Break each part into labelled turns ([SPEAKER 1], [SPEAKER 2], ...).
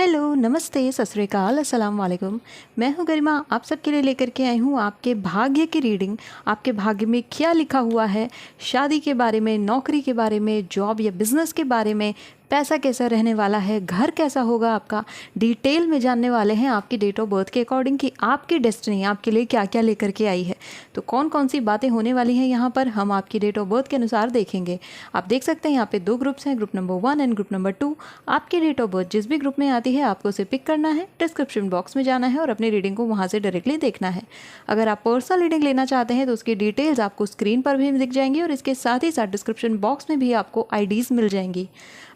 [SPEAKER 1] Hello, नमस्ते, सत श्री अकाल, अस्सलाम वालेकुम। मैं हूं गरिमा, आप सबके लिए लेकर के आई हूं आपके भाग्य की रीडिंग। आपके भाग्य में क्या लिखा हुआ है, शादी के बारे में, नौकरी के बारे में, जॉब या बिजनेस के बारे में, पैसा कैसा रहने वाला है, घर कैसा होगा आपका, डिटेल में जानने वाले हैं आपकी डेट ऑफ बर्थ के अकॉर्डिंग कि आपकी डेस्टिनी आपके लिए क्या क्या लेकर के आई है। तो कौन कौन सी बातें होने वाली हैं यहाँ पर हम आपकी डेट ऑफ बर्थ के अनुसार देखेंगे। आप देख सकते हैं यहाँ पे 2 ग्रुप्स हैं, group number 1 and group number 2। आपकी डेट ऑफ बर्थ जिस भी ग्रुप में आती है आपको उसे पिक करना है, डिस्क्रिप्शन बॉक्स में जाना है और अपनी रीडिंग को वहाँ से डायरेक्टली देखना है। अगर आप पर्सनल रीडिंग लेना चाहते हैं तो उसकी डिटेल्स आपको स्क्रीन पर भी दिख जाएंगी और इसके साथ ही साथ डिस्क्रिप्शन बॉक्स में भी आपको आईडीज़ मिल जाएंगी।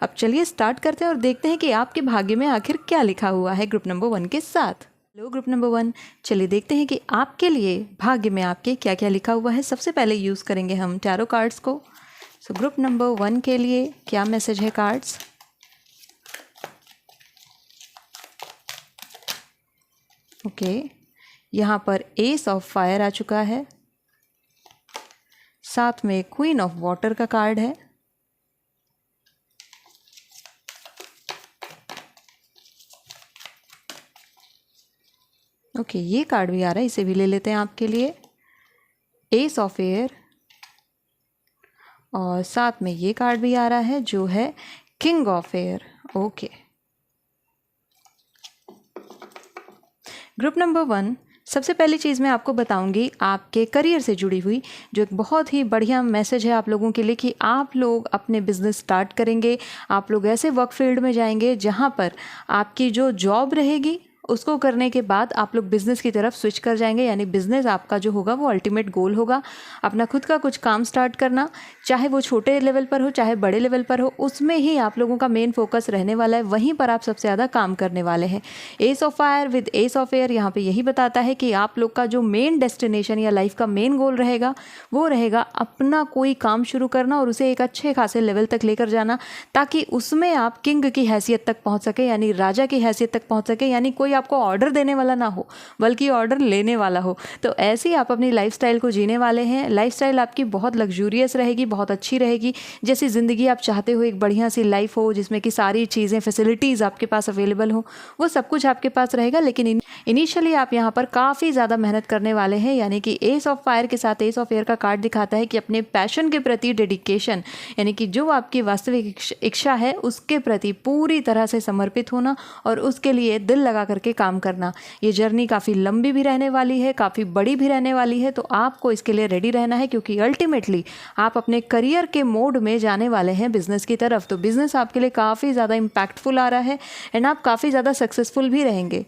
[SPEAKER 1] अब चलिए स्टार्ट करते हैं और देखते हैं कि आपके भाग्य में आखिर क्या लिखा हुआ है ग्रुप नंबर 1 के साथ। हेलो ग्रुप नंबर 1, चलिए देखते हैं कि आपके लिए भाग्य में आपके क्या क्या लिखा हुआ है। सबसे पहले यूज़ करेंगे हम टैरो कार्ड्स को। सो ग्रुप नंबर 1 के लिए क्या मैसेज है कार्ड्स। ओके, यहाँ पर एस ऑफ फायर आ चुका है, साथ में क्वीन ऑफ वाटर का कार्ड है। ओके, ये कार्ड भी आ रहा है, इसे भी ले लेते हैं आपके लिए, एस ऑफ एयर। और साथ में ये कार्ड भी आ रहा है जो है king of air. Okay, group number 1, सबसे पहली चीज़ मैं आपको बताऊंगी आपके करियर से जुड़ी हुई जो एक बहुत ही बढ़िया मैसेज है आप लोगों के लिए कि आप लोग अपने बिजनेस स्टार्ट करेंगे। आप लोग ऐसे वर्क फील्ड में जाएंगे जहां पर आपकी जो जॉब रहेगी उसको करने के बाद आप लोग बिज़नेस की तरफ स्विच कर जाएंगे, यानी बिज़नेस आपका जो होगा वो अल्टीमेट गोल होगा। अपना खुद का कुछ काम स्टार्ट करना, चाहे वो छोटे लेवल पर हो चाहे बड़े लेवल पर हो, उसमें ही आप लोगों का मेन फोकस रहने वाला है, वहीं पर आप सबसे ज़्यादा काम करने वाले हैं। S of fire with S of air यहाँ पे यही बताता है कि आप लोग का जो मेन डेस्टिनेशन या लाइफ का मेन गोल रहेगा वो रहेगा अपना कोई काम शुरू करना और उसे एक अच्छे खासे लेवल तक लेकर जाना, ताकि उसमें आप किंग की हैसियत तक पहुँच सके, यानी राजा की हैसियत तक पहुँच सके, यानी कोई आपको ऑर्डर देने वाला ना हो बल्कि ऑर्डर लेने वाला हो। तो ऐसे ही आप अपनी लाइफस्टाइल को जीने वाले हैं। लाइफस्टाइल आपकी बहुत लग्जूरियस रहेगी, बहुत अच्छी रहेगी, जैसी ज़िंदगी आप चाहते हो, एक बढ़िया सी लाइफ हो जिसमें कि सारी चीज़ें फैसिलिटीज़ आपके पास अवेलेबल हो, वो सब कुछ आपके पास रहेगा। लेकिन इनिशियली आप यहाँ पर काफ़ी ज़्यादा मेहनत करने वाले हैं, यानी कि एस ऑफ फायर के साथ एस ऑफ एयर का कार्ड दिखाता है कि अपने पैशन के प्रति डेडिकेशन, यानी कि जो आपकी वास्तविक इच्छा है उसके प्रति पूरी तरह से समर्पित होना और उसके लिए दिल लगा करके काम करना। ये जर्नी काफ़ी लंबी भी रहने वाली है, काफ़ी बड़ी भी रहने वाली है, तो आपको इसके लिए रेडी रहना है, क्योंकि अल्टीमेटली आप अपने करियर के मोड में जाने वाले हैं बिजनेस की तरफ। तो बिजनेस आपके लिए काफ़ी ज़्यादा इम्पैक्टफुल आ रहा है एंड आप काफ़ी ज़्यादा सक्सेसफुल भी रहेंगे।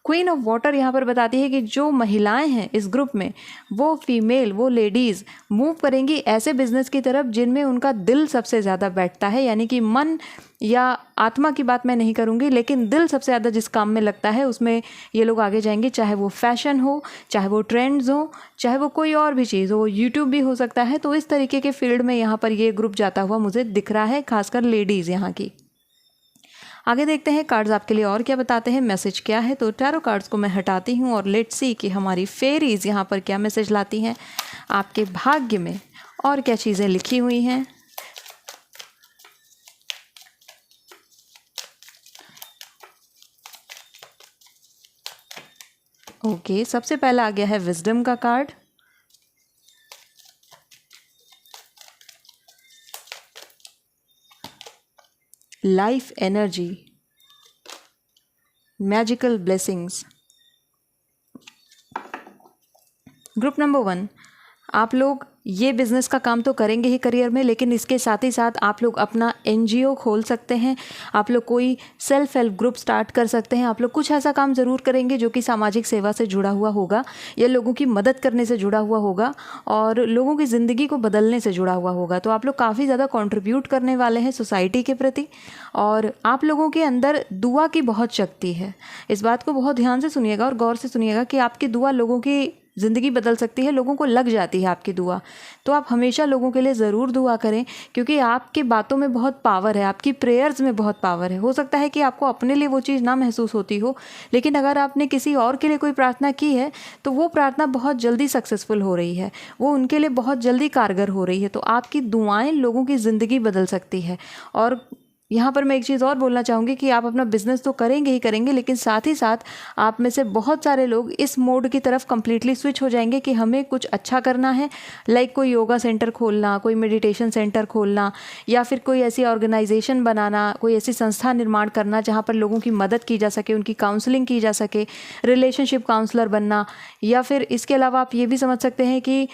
[SPEAKER 1] क्वीन ऑफ वाटर यहाँ पर बताती है कि जो महिलाएं हैं इस ग्रुप में, वो फीमेल, वो लेडीज़ मूव करेंगी ऐसे बिजनेस की तरफ जिनमें उनका दिल सबसे ज़्यादा बैठता है, यानी कि मन या आत्मा की बात मैं नहीं करूँगी, लेकिन दिल सबसे ज़्यादा जिस काम में लगता है उसमें ये लोग आगे जाएंगे, चाहे वो फैशन हो, चाहे वो ट्रेंड्स हो, चाहे वो कोई और भी चीज़ हो, यूट्यूब भी हो सकता है। तो इस तरीके के फील्ड में यहाँ पर ये ग्रुप जाता हुआ मुझे दिख रहा है, खासकर लेडीज़ यहाँ की। आगे देखते हैं कार्ड्स आपके लिए और क्या बताते हैं, मैसेज क्या है। तो टैरो कार्ड्स को मैं हटाती हूँ और लेट्स सी कि हमारी फेरीज यहाँ पर क्या मैसेज लाती हैं आपके भाग्य में और क्या चीज़ें लिखी हुई हैं। ओके, सबसे पहला आ गया है विजडम का card. Life energy, magical blessings. Group number 1, आप लोग ये बिज़नेस का काम तो करेंगे ही करियर में, लेकिन इसके साथ ही साथ आप लोग अपना एनजीओ खोल सकते हैं, आप लोग कोई सेल्फ हेल्प ग्रुप स्टार्ट कर सकते हैं। आप लोग कुछ ऐसा काम ज़रूर करेंगे जो कि सामाजिक सेवा से जुड़ा हुआ होगा या लोगों की मदद करने से जुड़ा हुआ होगा और लोगों की ज़िंदगी को बदलने से जुड़ा हुआ होगा। तो आप लोग काफ़ी ज़्यादा कंट्रीब्यूट करने वाले हैं सोसाइटी के प्रति और आप लोगों के अंदर दुआ की बहुत शक्ति है। इस बात को बहुत ध्यान से सुनिएगा और गौर से सुनिएगा कि आपकी दुआ लोगों की ज़िंदगी बदल सकती है, लोगों को लग जाती है आपकी दुआ। तो आप हमेशा लोगों के लिए ज़रूर दुआ करें, क्योंकि आपकी बातों में बहुत पावर है, आपकी प्रेयर्स में बहुत पावर है। हो सकता है कि आपको अपने लिए वो चीज़ ना महसूस होती हो, लेकिन अगर आपने किसी और के लिए कोई प्रार्थना की है तो वो प्रार्थना बहुत जल्दी सक्सेसफुल हो रही है, वो उनके लिए बहुत जल्दी कारगर हो रही है। तो आपकी दुआएं लोगों की ज़िंदगी बदल सकती है और यहाँ पर मैं एक चीज़ और बोलना चाहूँगी कि आप अपना बिजनेस तो करेंगे ही करेंगे, लेकिन साथ ही साथ आप में से बहुत सारे लोग इस मोड की तरफ कम्प्लीटली स्विच हो जाएंगे कि हमें कुछ अच्छा करना है, लाइक कोई योगा सेंटर खोलना, कोई मेडिटेशन सेंटर खोलना, या फिर कोई ऐसी ऑर्गेनाइजेशन बनाना, कोई ऐसी संस्था निर्माण करना जहाँ पर लोगों की मदद की जा सके, उनकी काउंसलिंग की जा सके, रिलेशनशिप काउंसलर बनना, या फिर इसके अलावा आप ये भी समझ सकते हैं कि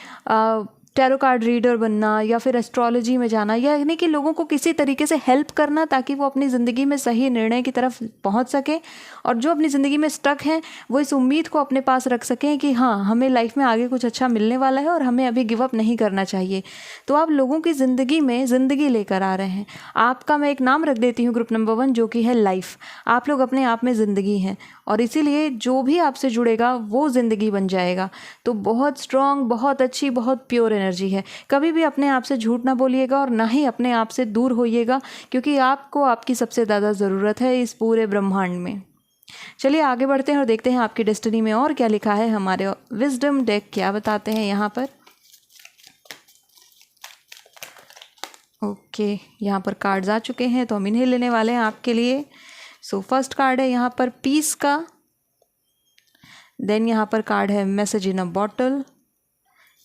[SPEAKER 1] टैरो कार्ड रीडर बनना, या फिर एस्ट्रोलॉजी में जाना, यानी कि लोगों को किसी तरीके से हेल्प करना ताकि वो अपनी ज़िंदगी में सही निर्णय की तरफ पहुंच सके, और जो अपनी ज़िंदगी में स्टक हैं वो इस उम्मीद को अपने पास रख सकें कि हाँ, हमें लाइफ में आगे कुछ अच्छा मिलने वाला है और हमें अभी गिव अप नहीं करना चाहिए। तो आप लोगों की ज़िंदगी में ज़िंदगी लेकर आ रहे हैं। आपका मैं एक नाम रख देती हूँ ग्रुप नंबर 1, जो कि है लाइफ। आप लोग अपने आप में ज़िंदगी हैं, और इसीलिए जो भी आपसे जुड़ेगा वो ज़िंदगी बन जाएगा। तो बहुत स्ट्रॉन्ग, बहुत अच्छी, बहुत प्योर एनर्जी है। कभी भी अपने आप से झूठ ना बोलिएगा और ना ही अपने आप से दूर होइएगा, क्योंकि आपको आपकी सबसे ज़्यादा ज़रूरत है इस पूरे ब्रह्मांड में। चलिए आगे बढ़ते हैं और देखते हैं आपकी डेस्टिनी में और क्या लिखा है। हमारे विजडम डेक क्या बताते हैं यहाँ पर। ओके, यहाँ पर कार्ड्स आ चुके हैं तो हम इन्हें लेने वाले हैं आपके लिए। सो फर्स्ट कार्ड है यहाँ पर पीस का, देन यहाँ पर कार्ड है message in a bottle,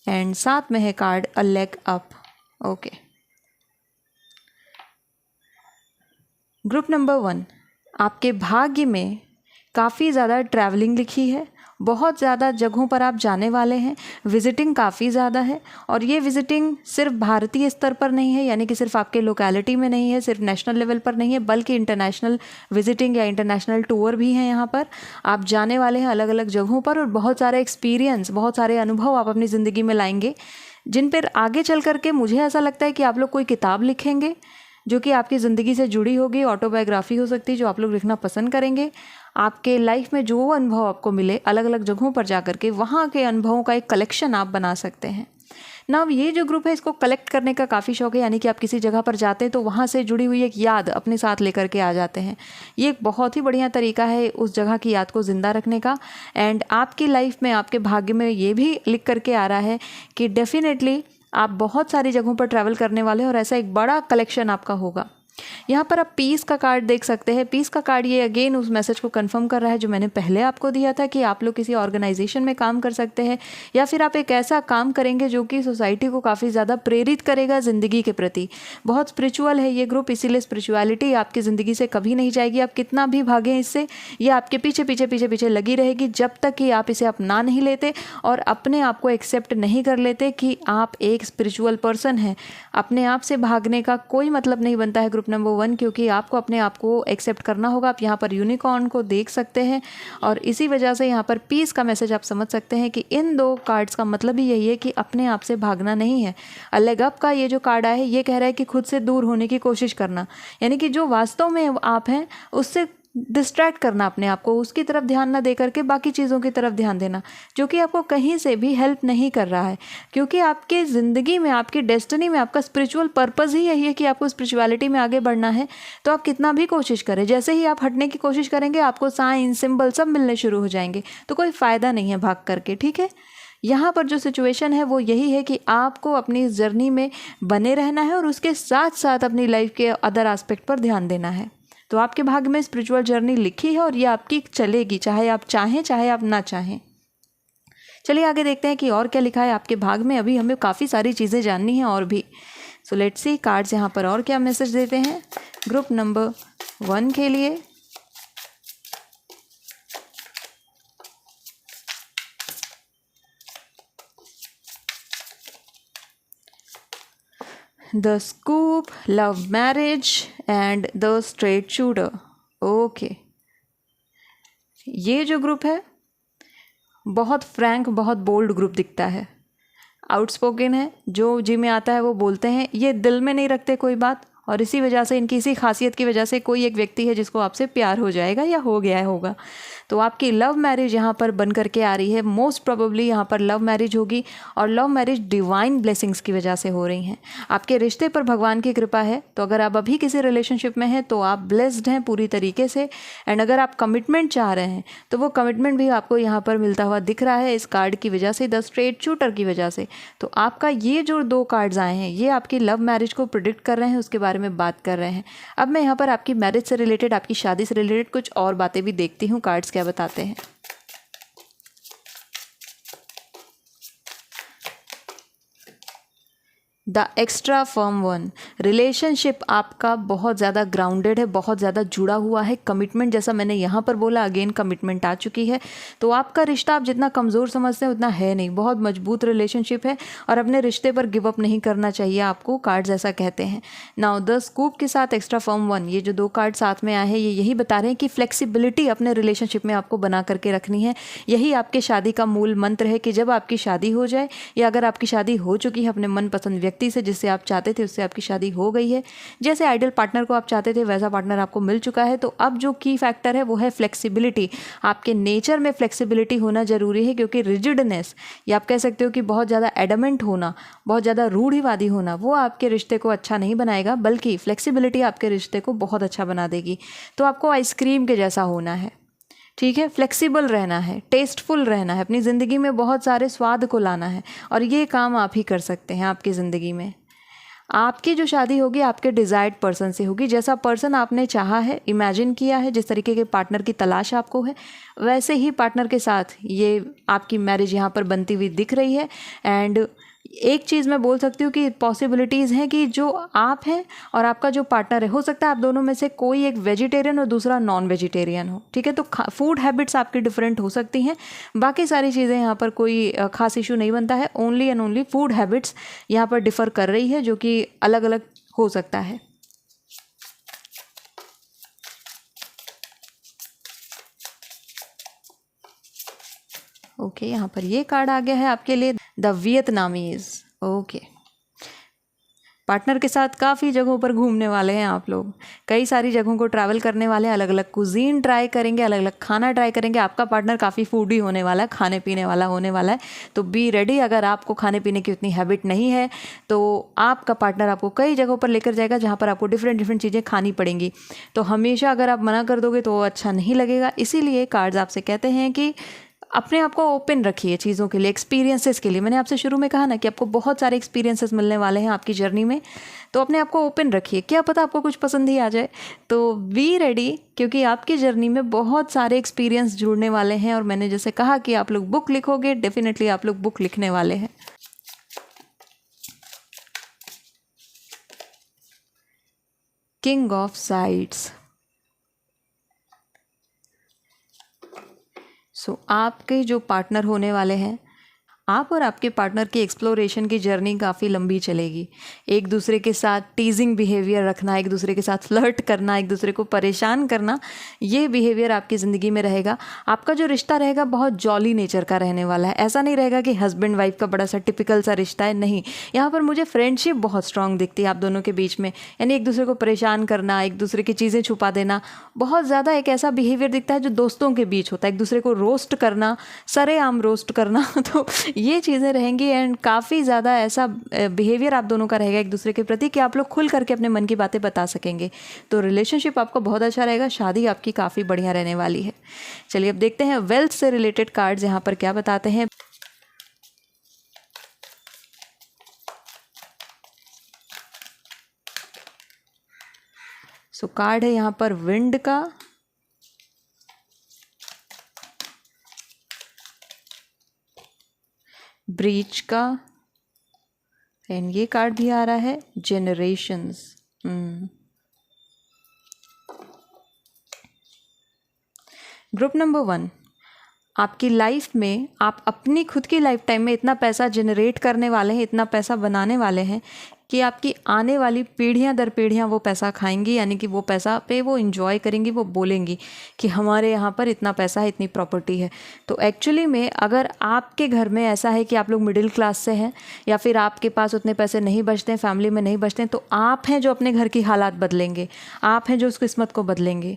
[SPEAKER 1] and साथ में है card a leg up. Okay, group number 1, आपके भाग्य में काफ़ी ज़्यादा ट्रैवलिंग लिखी है, बहुत ज़्यादा जगहों पर आप जाने वाले हैं, विजिटिंग काफ़ी ज़्यादा है, और ये विजिटिंग सिर्फ भारतीय स्तर पर नहीं है, यानी कि सिर्फ आपके लोकेलिटी में नहीं है, सिर्फ नेशनल लेवल पर नहीं है, बल्कि इंटरनेशनल विजिटिंग या इंटरनेशनल टूर भी हैं। यहाँ पर आप जाने वाले हैं अलग अलग जगहों पर, और बहुत सारे एक्सपीरियंस, बहुत सारे अनुभव आप अपनी ज़िंदगी में लाएंगे, जिन पर आगे चल करके मुझे ऐसा लगता है कि आप लोग कोई किताब लिखेंगे जो कि आपकी ज़िंदगी से जुड़ी होगी। ऑटोबायोग्राफी हो सकती है जो आप लोग लिखना पसंद करेंगे। आपके लाइफ में जो अनुभव आपको मिले अलग अलग जगहों पर जा कर के, वहाँ के अनुभवों का एक कलेक्शन आप बना सकते हैं ना। ये जो ग्रुप है इसको कलेक्ट करने का काफ़ी शौक है, यानी कि आप किसी जगह पर जाते हैं तो वहाँ से जुड़ी हुई एक याद अपने साथ लेकर के आ जाते हैं। ये एक बहुत ही बढ़िया तरीका है उस जगह की याद को ज़िंदा रखने का। एंड आपकी लाइफ में, आपके भाग्य में ये भी लिख करके आ रहा है कि डेफिनेटली आप बहुत सारी जगहों पर ट्रैवल करने वाले हैं, और ऐसा एक बड़ा कलेक्शन आपका होगा। यहाँ पर आप पीस का कार्ड देख सकते हैं। पीस का कार्ड ये अगेन उस मैसेज को कंफर्म कर रहा है जो मैंने पहले आपको दिया था कि आप लोग किसी ऑर्गेनाइजेशन में काम कर सकते हैं, या फिर आप एक ऐसा काम करेंगे जो कि सोसाइटी को काफ़ी ज़्यादा प्रेरित करेगा ज़िंदगी के प्रति। बहुत स्पिरिचुअल है ये ग्रुप, इसीलिए स्पिरिचुअलिटी आपकी ज़िंदगी से कभी नहीं जाएगी। आप कितना भी भागें इससे, ये आपके पीछे पीछे पीछे पीछे लगी रहेगी जब तक कि आप इसे अपना नहीं लेते और अपने आप को एक्सेप्ट नहीं कर लेते कि आप एक स्पिरिचुअल पर्सन हैं। अपने आप से भागने का कोई मतलब नहीं बनता है ग्रुप नंबर 1, क्योंकि आपको अपने आप को एक्सेप्ट करना होगा। आप यहाँ पर यूनिकॉर्न को देख सकते हैं, और इसी वजह से यहाँ पर पीस का मैसेज आप समझ सकते हैं कि इन 2 कार्ड्स का मतलब ही यही है कि अपने आप से भागना नहीं है। अ लेग अप का ये जो कार्ड आया है ये कह रहा है कि खुद से दूर होने की कोशिश करना, यानी कि जो वास्तव में आप हैं उससे डिस्ट्रैक्ट करना अपने आप को, उसकी तरफ ध्यान ना दे करके बाकी चीज़ों की तरफ ध्यान देना, जो कि आपको कहीं से भी हेल्प नहीं कर रहा है। क्योंकि आपके ज़िंदगी में, आपकी डेस्टिनी में आपका स्पिरिचुअल पर्पज़ ही यही है कि आपको स्पिरिचुअलिटी में आगे बढ़ना है। तो आप कितना भी कोशिश करें, जैसे ही आप हटने की कोशिश करेंगे आपको साइन, सिंबल सब मिलने शुरू हो जाएंगे, तो कोई फ़ायदा नहीं है भाग करके। ठीक है, यहाँ पर जो सिचुएशन है वो यही है कि आपको अपनी इस जर्नी में बने रहना है, और उसके साथ साथ अपनी लाइफ के अदर एस्पेक्ट पर ध्यान देना है। तो आपके भाग्य में स्पिरिचुअल जर्नी लिखी है, और ये आपकी चलेगी, चाहे आप चाहें चाहे आप ना चाहें। चलिए आगे देखते हैं कि और क्या लिखा है आपके भाग्य में। अभी हमें काफ़ी सारी चीज़ें जाननी हैं और भी। सो लेट्स सी कार्ड्स यहाँ पर और क्या मैसेज देते हैं ग्रुप नंबर 1 के लिए। The scoop, love marriage and the straight shooter. Okay, ये जो ग्रुप है बहुत फ्रैंक, बहुत बोल्ड ग्रुप दिखता है। आउटस्पोकन है, जो जी में आता है वो बोलते हैं, ये दिल में नहीं रखते कोई बात, और इसी वजह से, इनकी इसी खासियत की वजह से कोई एक व्यक्ति है जिसको आपसे प्यार हो जाएगा या हो गया होगा। तो आपकी लव मैरिज यहाँ पर बन करके आ रही है। मोस्ट प्रोबेबली यहाँ पर लव मैरिज होगी, और लव मैरिज डिवाइन ब्लेसिंग्स की वजह से हो रही हैं। आपके रिश्ते पर भगवान की कृपा है। तो अगर आप अभी किसी रिलेशनशिप में हैं तो आप ब्लेस्ड हैं पूरी तरीके से। एंड अगर आप कमिटमेंट चाह रहे हैं तो वो कमिटमेंट भी आपको यहाँ पर मिलता हुआ दिख रहा है इस कार्ड की वजह से, द स्ट्रेट शूटर की वजह से। तो आपका ये जो 2 कार्ड्स आए हैं ये आपकी लव मैरिज को प्रिडिक्ट कर रहे हैं, उसके बारे बारे में बात कर रहे हैं। अब मैं यहाँ पर आपकी मैरिज से रिलेटेड, आपकी शादी से रिलेटेड कुछ और बातें भी देखती हूँ, कार्ड्स क्या बताते हैं। The extra firm one, relationship आपका बहुत ज़्यादा ग्राउंडेड है, बहुत ज़्यादा जुड़ा हुआ है। कमिटमेंट, जैसा मैंने यहाँ पर बोला, अगेन कमिटमेंट आ चुकी है। तो आपका रिश्ता आप जितना कमज़ोर समझते हैं उतना है नहीं, बहुत मजबूत रिलेशनशिप है और अपने रिश्ते पर गिव अप नहीं करना चाहिए आपको, कार्ड्स ऐसा कहते हैं। नाउ द स्कूप के साथ एक्स्ट्रा फर्म वन, ये जो 2 कार्ड साथ में आए हैं ये यही बता रहे हैं कि फ्लेक्सिबिलिटी अपने रिलेशनशिप में आपको बना करके रखनी है। यही आपके शादी का मूल मंत्र है कि जब आपकी शादी हो जाए या अगर आपकी शादी हो चुकी है अपने मनपसंद व्यक्ति से, जिससे आप चाहते थे उससे आपकी शादी हो गई है, जैसे आइडियल पार्टनर को आप चाहते थे वैसा पार्टनर आपको मिल चुका है, तो अब जो की फैक्टर है वो है फ्लेक्सिबिलिटी। आपके नेचर में फ्लेक्सिबिलिटी होना जरूरी है, क्योंकि रिजिडनेस, या आप कह सकते हो कि बहुत ज़्यादा एडमेंट होना, बहुत ज़्यादा रूढ़िवादी होना, वो आपके रिश्ते को अच्छा नहीं बनाएगा, बल्कि फ्लेक्सिबिलिटी आपके रिश्ते को बहुत अच्छा बना देगी। तो आपको आइसक्रीम के जैसा होना है, ठीक है, फ्लेक्सिबल रहना है, टेस्टफुल रहना है, अपनी ज़िंदगी में बहुत सारे स्वाद को लाना है, और ये काम आप ही कर सकते हैं आपकी ज़िंदगी में। आपकी जो शादी होगी आपके डिज़ायर्ड पर्सन से होगी, जैसा पर्सन आपने चाहा है, इमेजिन किया है, जिस तरीके के पार्टनर की तलाश आपको है, वैसे ही पार्टनर के साथ ये आपकी मैरिज यहाँ पर बनती हुई दिख रही है। एंड एक चीज़ मैं बोल सकती हूँ कि पॉसिबिलिटीज़ हैं कि जो आप हैं और आपका जो पार्टनर है, हो सकता है आप दोनों में से कोई एक वेजिटेरियन और दूसरा नॉन वेजिटेरियन हो, ठीक है। तो फूड हैबिट्स आपकी डिफरेंट हो सकती हैं, बाकी सारी चीज़ें यहाँ पर कोई खास इशू नहीं बनता है। Only and only food habits यहाँ पर डिफ़र कर रही है, जो कि अलग अलग हो सकता है। ओके, यहाँ पर ये कार्ड आ गया है आपके लिए, द वियतनामीज। ओके, पार्टनर के साथ काफ़ी जगहों पर घूमने वाले हैं आप लोग, कई सारी जगहों को ट्रैवल करने वाले हैं, अलग अलग कुजीन ट्राई करेंगे, अलग अलग खाना ट्राई करेंगे। आपका पार्टनर काफ़ी फूडी होने वाला है, खाने पीने वाला होने वाला है, तो बी रेडी। अगर आपको खाने पीने की उतनी हैबिट नहीं है तो आपका पार्टनर आपको कई जगहों पर लेकर जाएगा जहाँ पर आपको डिफरेंट डिफरेंट चीज़ें खानी पड़ेंगी। तो हमेशा अगर आप मना कर दोगे तो वो अच्छा नहीं लगेगा, इसीलिए कार्ड्स आपसे कहते हैं कि अपने आप को ओपन रखिए चीज़ों के लिए, एक्सपीरियंसेस के लिए। मैंने आपसे शुरू में कहा ना कि आपको बहुत सारे एक्सपीरियंसेस मिलने वाले हैं आपकी जर्नी में, तो अपने आप को ओपन रखिए, क्या पता आपको कुछ पसंद ही आ जाए। तो बी रेडी, क्योंकि आपकी जर्नी में बहुत सारे एक्सपीरियंस जुड़ने वाले हैं, और मैंने जैसे कहा कि आप लोग बुक लिखोगे, डेफिनेटली आप लोग बुक लिखने वाले हैं। King of sides. आपके जो पार्टनर होने वाले हैं, आप और आपके पार्टनर की एक्सप्लोरेशन की जर्नी काफ़ी लंबी चलेगी। एक दूसरे के साथ टीजिंग बिहेवियर रखना, एक दूसरे के साथ फ्लर्ट करना, एक दूसरे को परेशान करना, ये बिहेवियर आपकी ज़िंदगी में रहेगा। आपका जो रिश्ता रहेगा बहुत जॉली नेचर का रहने वाला है। ऐसा नहीं रहेगा कि हस्बैंड वाइफ का बड़ा सा टिपिकल सा रिश्ता है, नहीं। यहाँ पर मुझे फ्रेंडशिप बहुत स्ट्रांग दिखती है आप दोनों के बीच में, यानी एक दूसरे को परेशान करना, एक दूसरे की चीज़ें छुपा देना, बहुत ज़्यादा एक ऐसा बिहेवियर दिखता है जो दोस्तों के बीच होता है, एक दूसरे को रोस्ट करना, सरेआम रोस्ट करना। तो ये चीज़ें रहेंगी, एंड काफ़ी ज़्यादा ऐसा बिहेवियर आप दोनों का रहेगा एक दूसरे के प्रति कि आप लोग खुल करके अपने मन की बातें बता सकेंगे। तो रिलेशनशिप आपका बहुत अच्छा रहेगा, शादी आपकी काफ़ी बढ़िया रहने वाली है। चलिए अब देखते हैं वेल्थ से रिलेटेड कार्ड्स यहाँ पर क्या बताते हैं। कार्ड है यहाँ पर विंड का, ब्रीच का, एंड ये कार्ड भी आ रहा है जेनरेशंस। ग्रुप नंबर 1, आपकी लाइफ में आप अपनी खुद की लाइफ टाइम में इतना पैसा जनरेट करने वाले हैं, इतना पैसा बनाने वाले हैं कि आपकी आने वाली पीढ़ियां दर पीढ़ियां वो पैसा खाएंगी, यानी कि वो पैसा पे वो इंजॉय करेंगी, वो बोलेंगी कि हमारे यहाँ पर इतना पैसा है, इतनी प्रॉपर्टी है। तो एक्चुअली में अगर आपके घर में ऐसा है कि आप लोग मिडिल क्लास से हैं या फिर आपके पास उतने पैसे नहीं बचते हैं, फैमिली में नहीं बचते हैं, तो आप हैं जो अपने घर की हालात बदलेंगे, आप हैं जो उस किस्मत को बदलेंगे।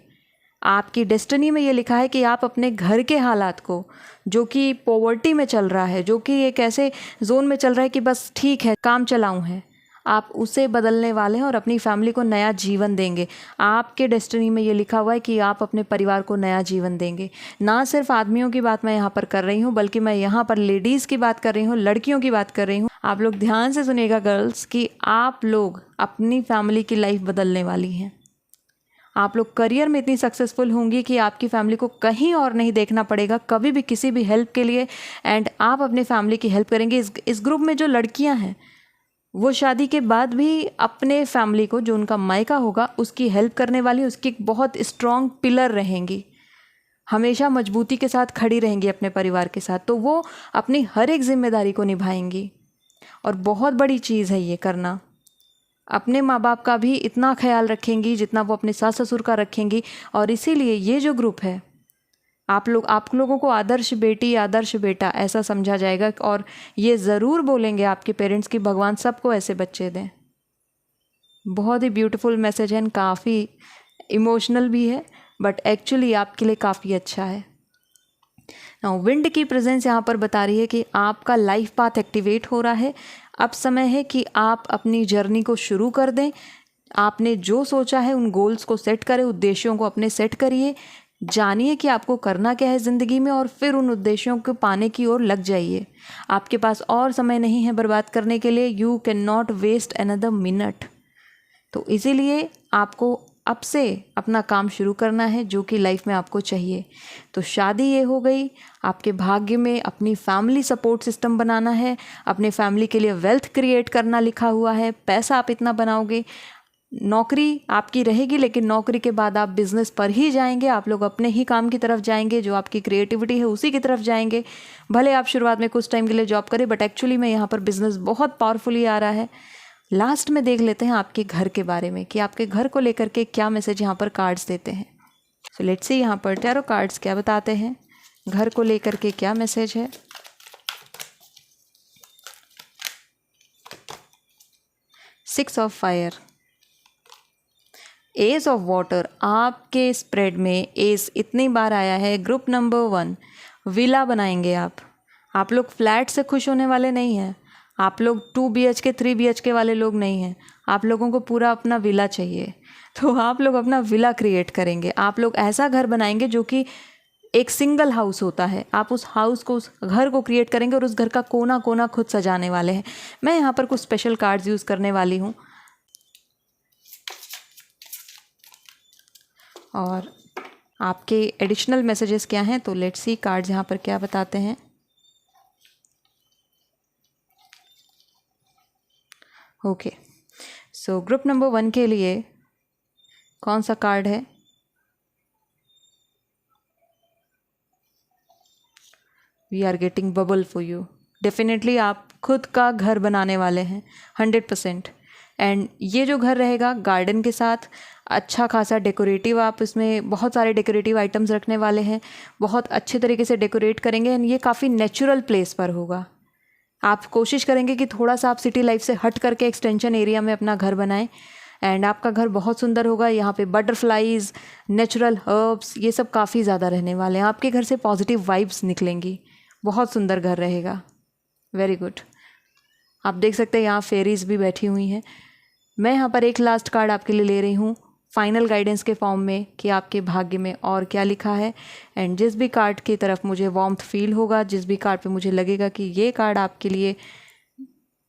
[SPEAKER 1] आपकी डेस्टिनी में ये लिखा है कि आप अपने घर के हालात को, जो कि पॉवर्टी में चल रहा है, जो कि एक ऐसे जोन में चल रहा है कि बस ठीक है काम चलाऊं है, आप उसे बदलने वाले हैं और अपनी फैमिली को नया जीवन देंगे। आपके डेस्टिनी में ये लिखा हुआ है कि आप अपने परिवार को नया जीवन देंगे। ना सिर्फ आदमियों की बात मैं यहाँ पर कर रही हूँ, बल्कि मैं यहाँ पर लेडीज़ की बात कर रही हूँ, लड़कियों की बात कर रही हूँ। आप लोग ध्यान से सुनिएगा गर्ल्स, कि आप लोग अपनी फैमिली की लाइफ बदलने वाली हैं। आप लोग करियर में इतनी सक्सेसफुल होंगी कि आपकी फैमिली को कहीं और नहीं देखना पड़ेगा कभी भी किसी भी हेल्प के लिए, एंड आप अपनी फैमिली की हेल्प करेंगे। इस ग्रुप में जो लड़कियां हैं वो शादी के बाद भी अपने फैमिली को, जो उनका मायका होगा, उसकी हेल्प करने वाली, उसकी एक बहुत स्ट्रॉन्ग पिलर रहेंगी, हमेशा मजबूती के साथ खड़ी रहेंगी अपने परिवार के साथ। तो वो अपनी हर एक जिम्मेदारी को निभाएंगी। और बहुत बड़ी चीज़ है ये करना। अपने माँ बाप का भी इतना ख्याल रखेंगी जितना वो अपने सास ससुर का रखेंगी। और इसीलिए ये जो ग्रुप है, आप लोगों को आदर्श बेटी, आदर्श बेटा ऐसा समझा जाएगा। और ये ज़रूर बोलेंगे आपके पेरेंट्स कि भगवान सबको ऐसे बच्चे दें। बहुत ही ब्यूटीफुल मैसेज है, काफ़ी इमोशनल भी है, बट एक्चुअली आपके लिए काफ़ी अच्छा है। नाउ विंड की प्रेजेंस यहाँ पर बता रही है कि आपका लाइफ पाथ एक्टिवेट हो रहा है। अब समय है कि आप अपनी जर्नी को शुरू कर दें। आपने जो सोचा है उन गोल्स को सेट करें, उद्देश्यों को अपने सेट करिए, जानिए कि आपको करना क्या है ज़िंदगी में, और फिर उन उद्देश्यों को पाने की ओर लग जाइए। आपके पास और समय नहीं है बर्बाद करने के लिए। You can not waste another minute. तो इसीलिए आपको अब से अपना काम शुरू करना है जो कि लाइफ में आपको चाहिए। तो शादी ये हो गई, आपके भाग्य में अपनी फैमिली सपोर्ट सिस्टम बनाना है, अपने फैमिली के लिए वेल्थ क्रिएट करना लिखा हुआ है, पैसा आप इतना बनाओगे। नौकरी आपकी रहेगी, लेकिन नौकरी के बाद आप बिजनेस पर ही जाएंगे। आप लोग अपने ही काम की तरफ जाएंगे, जो आपकी क्रिएटिविटी है उसी की तरफ जाएंगे। भले आप शुरुआत में कुछ टाइम के लिए जॉब करें, बट एक्चुअली में यहाँ पर बिजनेस बहुत पावरफुली आ रहा है। लास्ट में देख लेते हैं आपके घर के बारे में कि आपके घर को लेकर के क्या मैसेज यहाँ पर कार्ड्स देते हैं। सो लेट्स सी यहाँ पर टैरो कार्ड्स क्या बताते हैं, घर को लेकर के क्या मैसेज है। Six of fire, S of water. आपके स्प्रेड में एस इतनी बार आया है। ग्रुप नंबर 1, विला बनाएंगे आप लोग फ्लैट से खुश होने वाले नहीं हैं। आप लोग 2 BHK 3 BHK वाले लोग नहीं हैं। आप लोगों को पूरा अपना विला चाहिए। तो आप लोग अपना विला क्रिएट करेंगे। आप लोग ऐसा घर बनाएंगे जो कि एक सिंगल हाउस होता है। आप उस हाउस को, उस घर को क्रिएट करेंगे और उस घर का कोना कोना खुद सजाने वाले हैं। मैं यहाँ पर कुछ स्पेशल कार्ड्स यूज़ करने वाली हूँ, और आपके एडिशनल मैसेजेस क्या हैं। तो लेट्स सी कार्ड्स यहाँ पर क्या बताते हैं। ओके, सो ग्रुप नंबर 1 के लिए कौन सा कार्ड है? We are getting bubble for you. Definitely आप खुद का घर बनाने वाले हैं 100%। एंड ये जो घर रहेगा गार्डन के साथ, अच्छा खासा डेकोरेटिव, आप इसमें बहुत सारे डेकोरेटिव आइटम्स रखने वाले हैं, बहुत अच्छे तरीके से डेकोरेट करेंगे। एंड ये काफ़ी नेचुरल प्लेस पर होगा। आप कोशिश करेंगे कि थोड़ा सा आप सिटी लाइफ से हट करके एक्सटेंशन एरिया में अपना घर बनाएं। एंड आपका घर बहुत सुंदर होगा। यहाँ पे बटरफ्लाईज, नेचुरल हर्ब्स, ये सब काफ़ी ज़्यादा रहने वाले हैं। आपके घर से पॉजिटिव वाइब्स निकलेंगी। बहुत सुंदर घर रहेगा। Very good. आप देख सकते हैं यहाँ फेरीज भी बैठी हुई हैं। मैं यहाँ पर एक लास्ट कार्ड आपके लिए ले रही हूँ फाइनल गाइडेंस के फॉर्म में कि आपके भाग्य में और क्या लिखा है। एंड जिस भी कार्ड की तरफ मुझे वार्मथ फील होगा, जिस भी कार्ड पे मुझे लगेगा कि ये कार्ड आपके लिए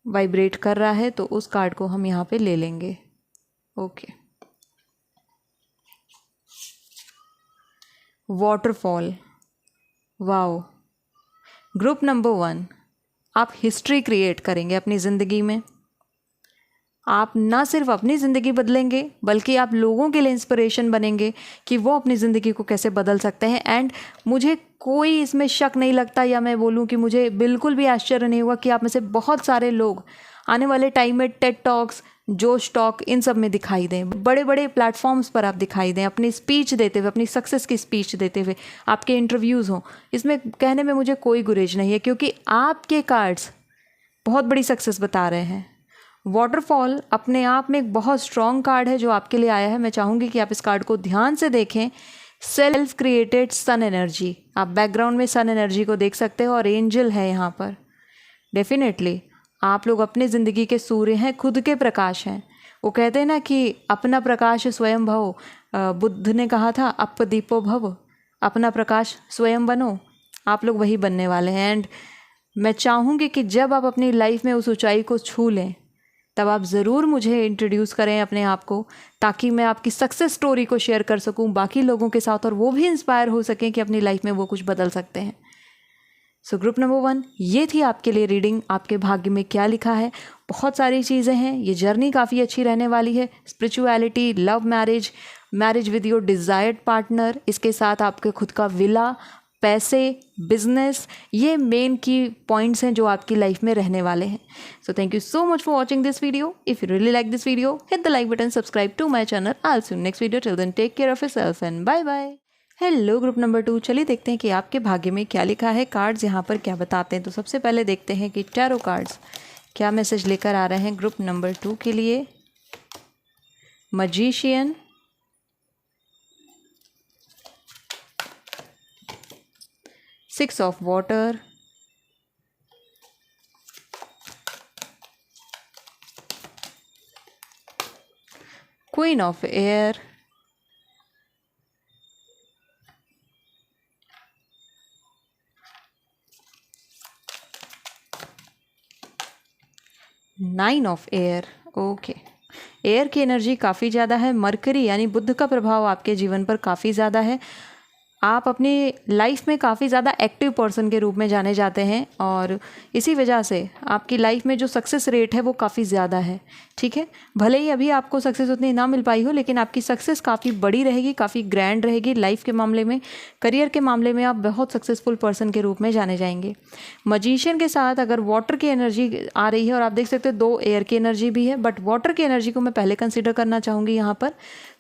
[SPEAKER 1] वाइब्रेट कर रहा है, तो उस कार्ड को हम यहाँ पे ले लेंगे। Okay, waterfall. Wow. Group number 1, आप हिस्ट्री क्रिएट करेंगे अपनी ज़िंदगी में। आप ना सिर्फ अपनी ज़िंदगी बदलेंगे, बल्कि आप लोगों के लिए इंस्पिरेशन बनेंगे कि वो अपनी ज़िंदगी को कैसे बदल सकते हैं। एंड मुझे कोई इसमें शक नहीं लगता, या मैं बोलूँ कि मुझे बिल्कुल भी आश्चर्य नहीं हुआ कि आप में से बहुत सारे लोग आने वाले टाइम में टेड टॉक्स, जोश टॉक, इन सब में दिखाई दें। बड़े बड़े प्लेटफॉर्म्स पर आप दिखाई दें, अपनी स्पीच देते हुए, अपनी सक्सेस की स्पीच देते हुए, आपके इंटरव्यूज़ हों। इसमें कहने में मुझे कोई गुरेज नहीं है, क्योंकि आपके कार्ड्स बहुत बड़ी सक्सेस बता रहे हैं। वाटरफॉल अपने आप में एक बहुत स्ट्रॉन्ग कार्ड है जो आपके लिए आया है। मैं चाहूँगी कि आप इस कार्ड को ध्यान से देखें। सेल्फ क्रिएटेड सन एनर्जी, आप बैकग्राउंड में सन एनर्जी को देख सकते हो, और एंजल है यहाँ पर। डेफिनेटली आप लोग अपने ज़िंदगी के सूर्य हैं, खुद के प्रकाश हैं। वो कहते हैं ना कि अपना प्रकाश स्वयं भव। बुद्ध ने कहा था अप दीपो भव, अपना प्रकाश स्वयं बनो। आप लोग वही बनने वाले हैं। एंड मैं चाहूँगी कि जब आप अपनी लाइफ में उस ऊंचाई को छू लें तब आप ज़रूर मुझे इंट्रोड्यूस करें अपने आप को, ताकि मैं आपकी सक्सेस स्टोरी को शेयर कर सकूं बाकी लोगों के साथ और वो भी इंस्पायर हो सकें कि अपनी लाइफ में वो कुछ बदल सकते हैं। सो ग्रुप नंबर 1, ये थी आपके लिए रीडिंग, आपके भाग्य में क्या लिखा है। बहुत सारी चीज़ें हैं, ये जर्नी काफ़ी अच्छी रहने वाली है। Spirituality, love marriage, marriage with your desired partner, इसके साथ आपके खुद का विला, पैसे, बिजनेस, ये मेन की पॉइंट्स हैं जो आपकी लाइफ में रहने वाले हैं। So thank you so much for watching this video. If you really like this video, hit the like button, subscribe to my channel. I will see you next video. Till then take care of yourself and bye bye. Hello group number 2, चलिए देखते हैं कि आपके भाग्य में क्या लिखा है। कार्ड्स यहाँ पर क्या बताते हैं। तो सबसे पहले देखते हैं कि टैरो कार्ड्स क्या मैसेज लेकर आ रहे हैं ग्रुप नंबर 2 के लिए। Magician, six of water, queen of air, nine of air. Okay, air की एनर्जी काफ़ी ज़्यादा है। मरकरी यानी बुध का प्रभाव आपके जीवन पर काफ़ी ज़्यादा है। आप अपनी लाइफ में काफ़ी ज़्यादा एक्टिव पर्सन के रूप में जाने जाते हैं और इसी वजह से आपकी लाइफ में जो सक्सेस रेट है वो काफ़ी ज़्यादा है। ठीक है, भले ही अभी आपको सक्सेस उतनी ना मिल पाई हो, लेकिन आपकी सक्सेस काफ़ी बड़ी रहेगी, काफ़ी ग्रैंड रहेगी। लाइफ के मामले में, करियर के मामले में आप बहुत सक्सेसफुल पर्सन के रूप में जाने जाएंगे। मजीशियन के साथ अगर वाटर की एनर्जी आ रही है, और आप देख सकते हैं 2 एयर की एनर्जी भी है, बट वाटर की एनर्जी को मैं पहले कंसिडर करना चाहूँगी यहाँ पर।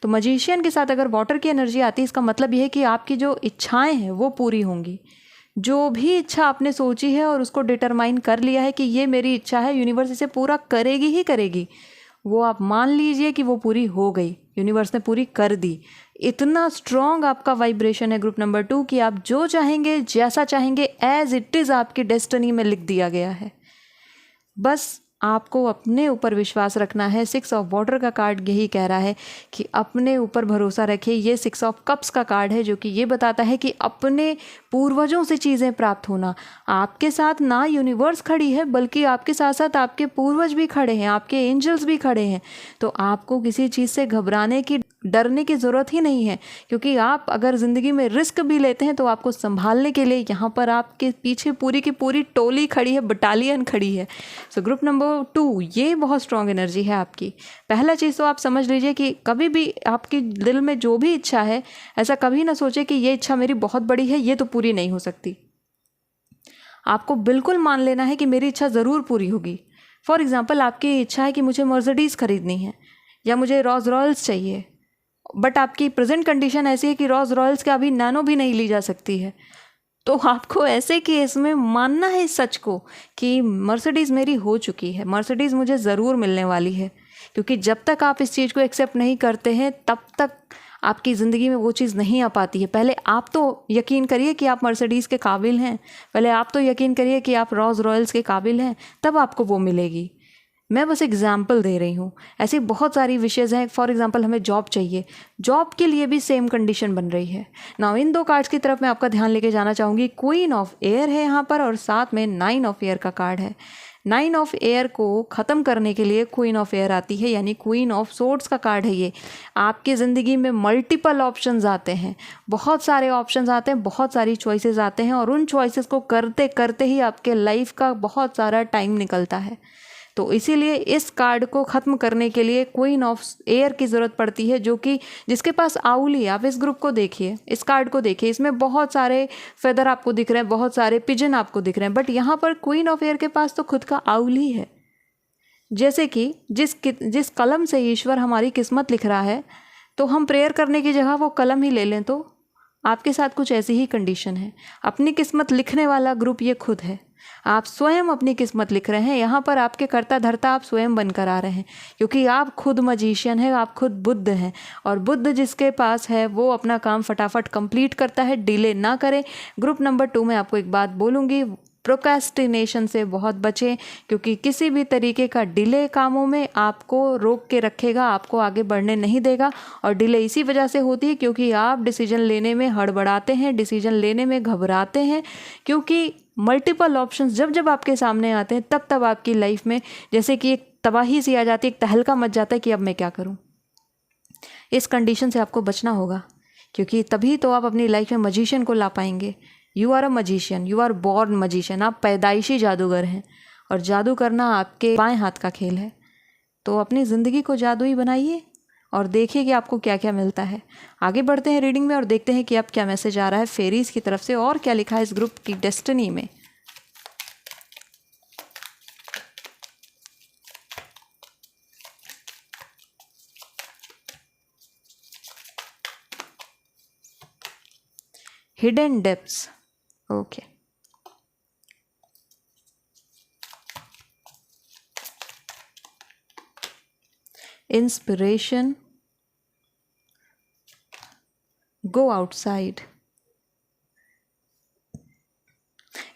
[SPEAKER 1] तो मजीशियन के साथ अगर वाटर की एनर्जी आती है, इसका मतलब ये है कि आपकी जो इच्छाएं हैं वो पूरी होंगी। जो भी इच्छा आपने सोची है और उसको डिटरमाइन कर लिया है कि ये मेरी इच्छा है, यूनिवर्स इसे पूरा करेगी ही करेगी, वो आप मान लीजिए कि वो पूरी हो गई, यूनिवर्स ने पूरी कर दी। इतना स्ट्रॉन्ग आपका वाइब्रेशन है ग्रुप नंबर 2 कि आप जो चाहेंगे, जैसा चाहेंगे, एज इट इज़ आपकी डेस्टिनी में लिख दिया गया है। बस आपको अपने ऊपर विश्वास रखना है। 6 ऑफ वाटर का कार्ड यही कह रहा है कि अपने ऊपर भरोसा रखिए। ये 6 ऑफ कप्स का कार्ड है जो कि ये बताता है कि अपने पूर्वजों से चीज़ें प्राप्त होना। आपके साथ ना यूनिवर्स खड़ी है, बल्कि आपके साथ साथ आपके पूर्वज भी खड़े हैं, आपके एंजल्स भी खड़े हैं। तो आपको किसी चीज़ से घबराने की, डरने की ज़रूरत ही नहीं है, क्योंकि आप अगर ज़िंदगी में रिस्क भी लेते हैं तो आपको संभालने के लिए यहाँ पर आपके पीछे पूरी की पूरी टोली खड़ी है, बटालियन खड़ी है। सो ग्रुप नंबर 2, ये बहुत स्ट्रॉन्ग एनर्जी है आपकी। पहला चीज़ तो आप समझ लीजिए कि कभी भी आपकी दिल में जो भी इच्छा है, ऐसा कभी ना सोचे कि ये इच्छा मेरी बहुत बड़ी है, ये तो पूरी नहीं हो सकती। आपको बिल्कुल मान लेना है कि मेरी इच्छा ज़रूर पूरी होगी। फॉर एग्जाम्पल, आपकी इच्छा है कि मुझे मर्सिडीज़ खरीदनी है या मुझे रोल्स रॉयल्स चाहिए, बट आपकी प्रेजेंट कंडीशन ऐसी है कि रोल्स रॉयल्स का अभी नैनो भी नहीं ली जा सकती है। तो आपको ऐसे केस में मानना है इस सच को कि मर्सिडीज़ मेरी हो चुकी है, मर्सिडीज़ मुझे ज़रूर मिलने वाली है। क्योंकि जब तक आप इस चीज़ को एक्सेप्ट नहीं करते हैं, तब तक आपकी ज़िंदगी में वो चीज़ नहीं आ पाती है। पहले आप तो यकीन करिए कि आप मर्सिडीज़ के काबिल हैं, पहले आप तो यकीन करिए कि आप रोल्स रॉयल्स के काबिल हैं, तब आपको वो मिलेगी। मैं बस एग्जाम्पल दे रही हूँ, ऐसी बहुत सारी विशेज़ हैं। फॉर एग्जाम्पल, हमें जॉब चाहिए, जॉब के लिए भी सेम कंडीशन बन रही है। नाउ इन 2 कार्ड्स की तरफ मैं आपका ध्यान लेके जाना चाहूँगी। क्वीन ऑफ एयर है यहाँ पर और साथ में 9 ऑफ एयर का कार्ड है। 9 ऑफ एयर को ख़त्म करने के लिए क्वीन ऑफ एयर आती है, यानी क्वीन ऑफ सोर्ड्स का कार्ड है ये। आपकी ज़िंदगी में मल्टीपल ऑप्शंस आते हैं, बहुत सारे ऑप्शंस आते हैं, बहुत सारी चॉइसेस आते हैं, और उन चॉइसेस को करते करते ही आपके लाइफ का बहुत सारा टाइम निकलता है। तो इसीलिए इस कार्ड को ख़त्म करने के लिए क्वीन ऑफ एयर की ज़रूरत पड़ती है, जो कि जिसके पास आउली। आप इस ग्रुप को देखिए, इस कार्ड को देखिए, इसमें बहुत सारे फेदर आपको दिख रहे हैं, बहुत सारे पिजन आपको दिख रहे हैं, बट यहाँ पर क्वीन ऑफ एयर के पास तो खुद का आउली है। जैसे कि जिस कलम से ईश्वर हमारी किस्मत लिख रहा है, तो हम प्रेयर करने की जगह वो कलम ही ले लें। तो आपके साथ कुछ ऐसी ही कंडीशन है। अपनी किस्मत लिखने वाला ग्रुप ये खुद है। आप स्वयं अपनी किस्मत लिख रहे हैं। यहाँ पर आपके कर्ता धर्ता आप स्वयं बनकर आ रहे हैं, क्योंकि आप खुद मजीशियन हैं, आप खुद बुद्ध हैं, और बुद्ध जिसके पास है वो अपना काम फटाफट कंप्लीट करता है, डिले ना करें। ग्रुप नंबर 2 में आपको एक बात बोलूँगी, प्रोक्रेस्टिनेशन से बहुत बचें, क्योंकि किसी भी तरीके का डिले कामों में आपको रोक के रखेगा, आपको आगे बढ़ने नहीं देगा। और डिले इसी वजह से होती है क्योंकि आप डिसीजन लेने में हड़बड़ाते हैं, डिसीजन लेने में घबराते हैं, क्योंकि मल्टीपल ऑप्शंस जब जब आपके सामने आते हैं तब तब आपकी लाइफ में जैसे कि एक तबाही सी आ जाती है, एक तहलका मच जाता है कि अब मैं क्या करूं। इस कंडीशन से आपको बचना होगा, क्योंकि तभी तो आप अपनी लाइफ में मजिशियन को ला पाएंगे। You are a magician, you are born magician. आप पैदाइशी जादूगर हैं और जादू करना आपके बाएं हाथ का खेल है। तो अपनी ज़िंदगी को जादुई बनाइए और देखिए कि आपको क्या क्या मिलता है। आगे बढ़ते हैं रीडिंग में और देखते हैं कि अब क्या मैसेज आ रहा है फेरीज की तरफ से और क्या लिखा है इस ग्रुप की डेस्टिनी में। Hidden depths, okay. Inspiration, go outside.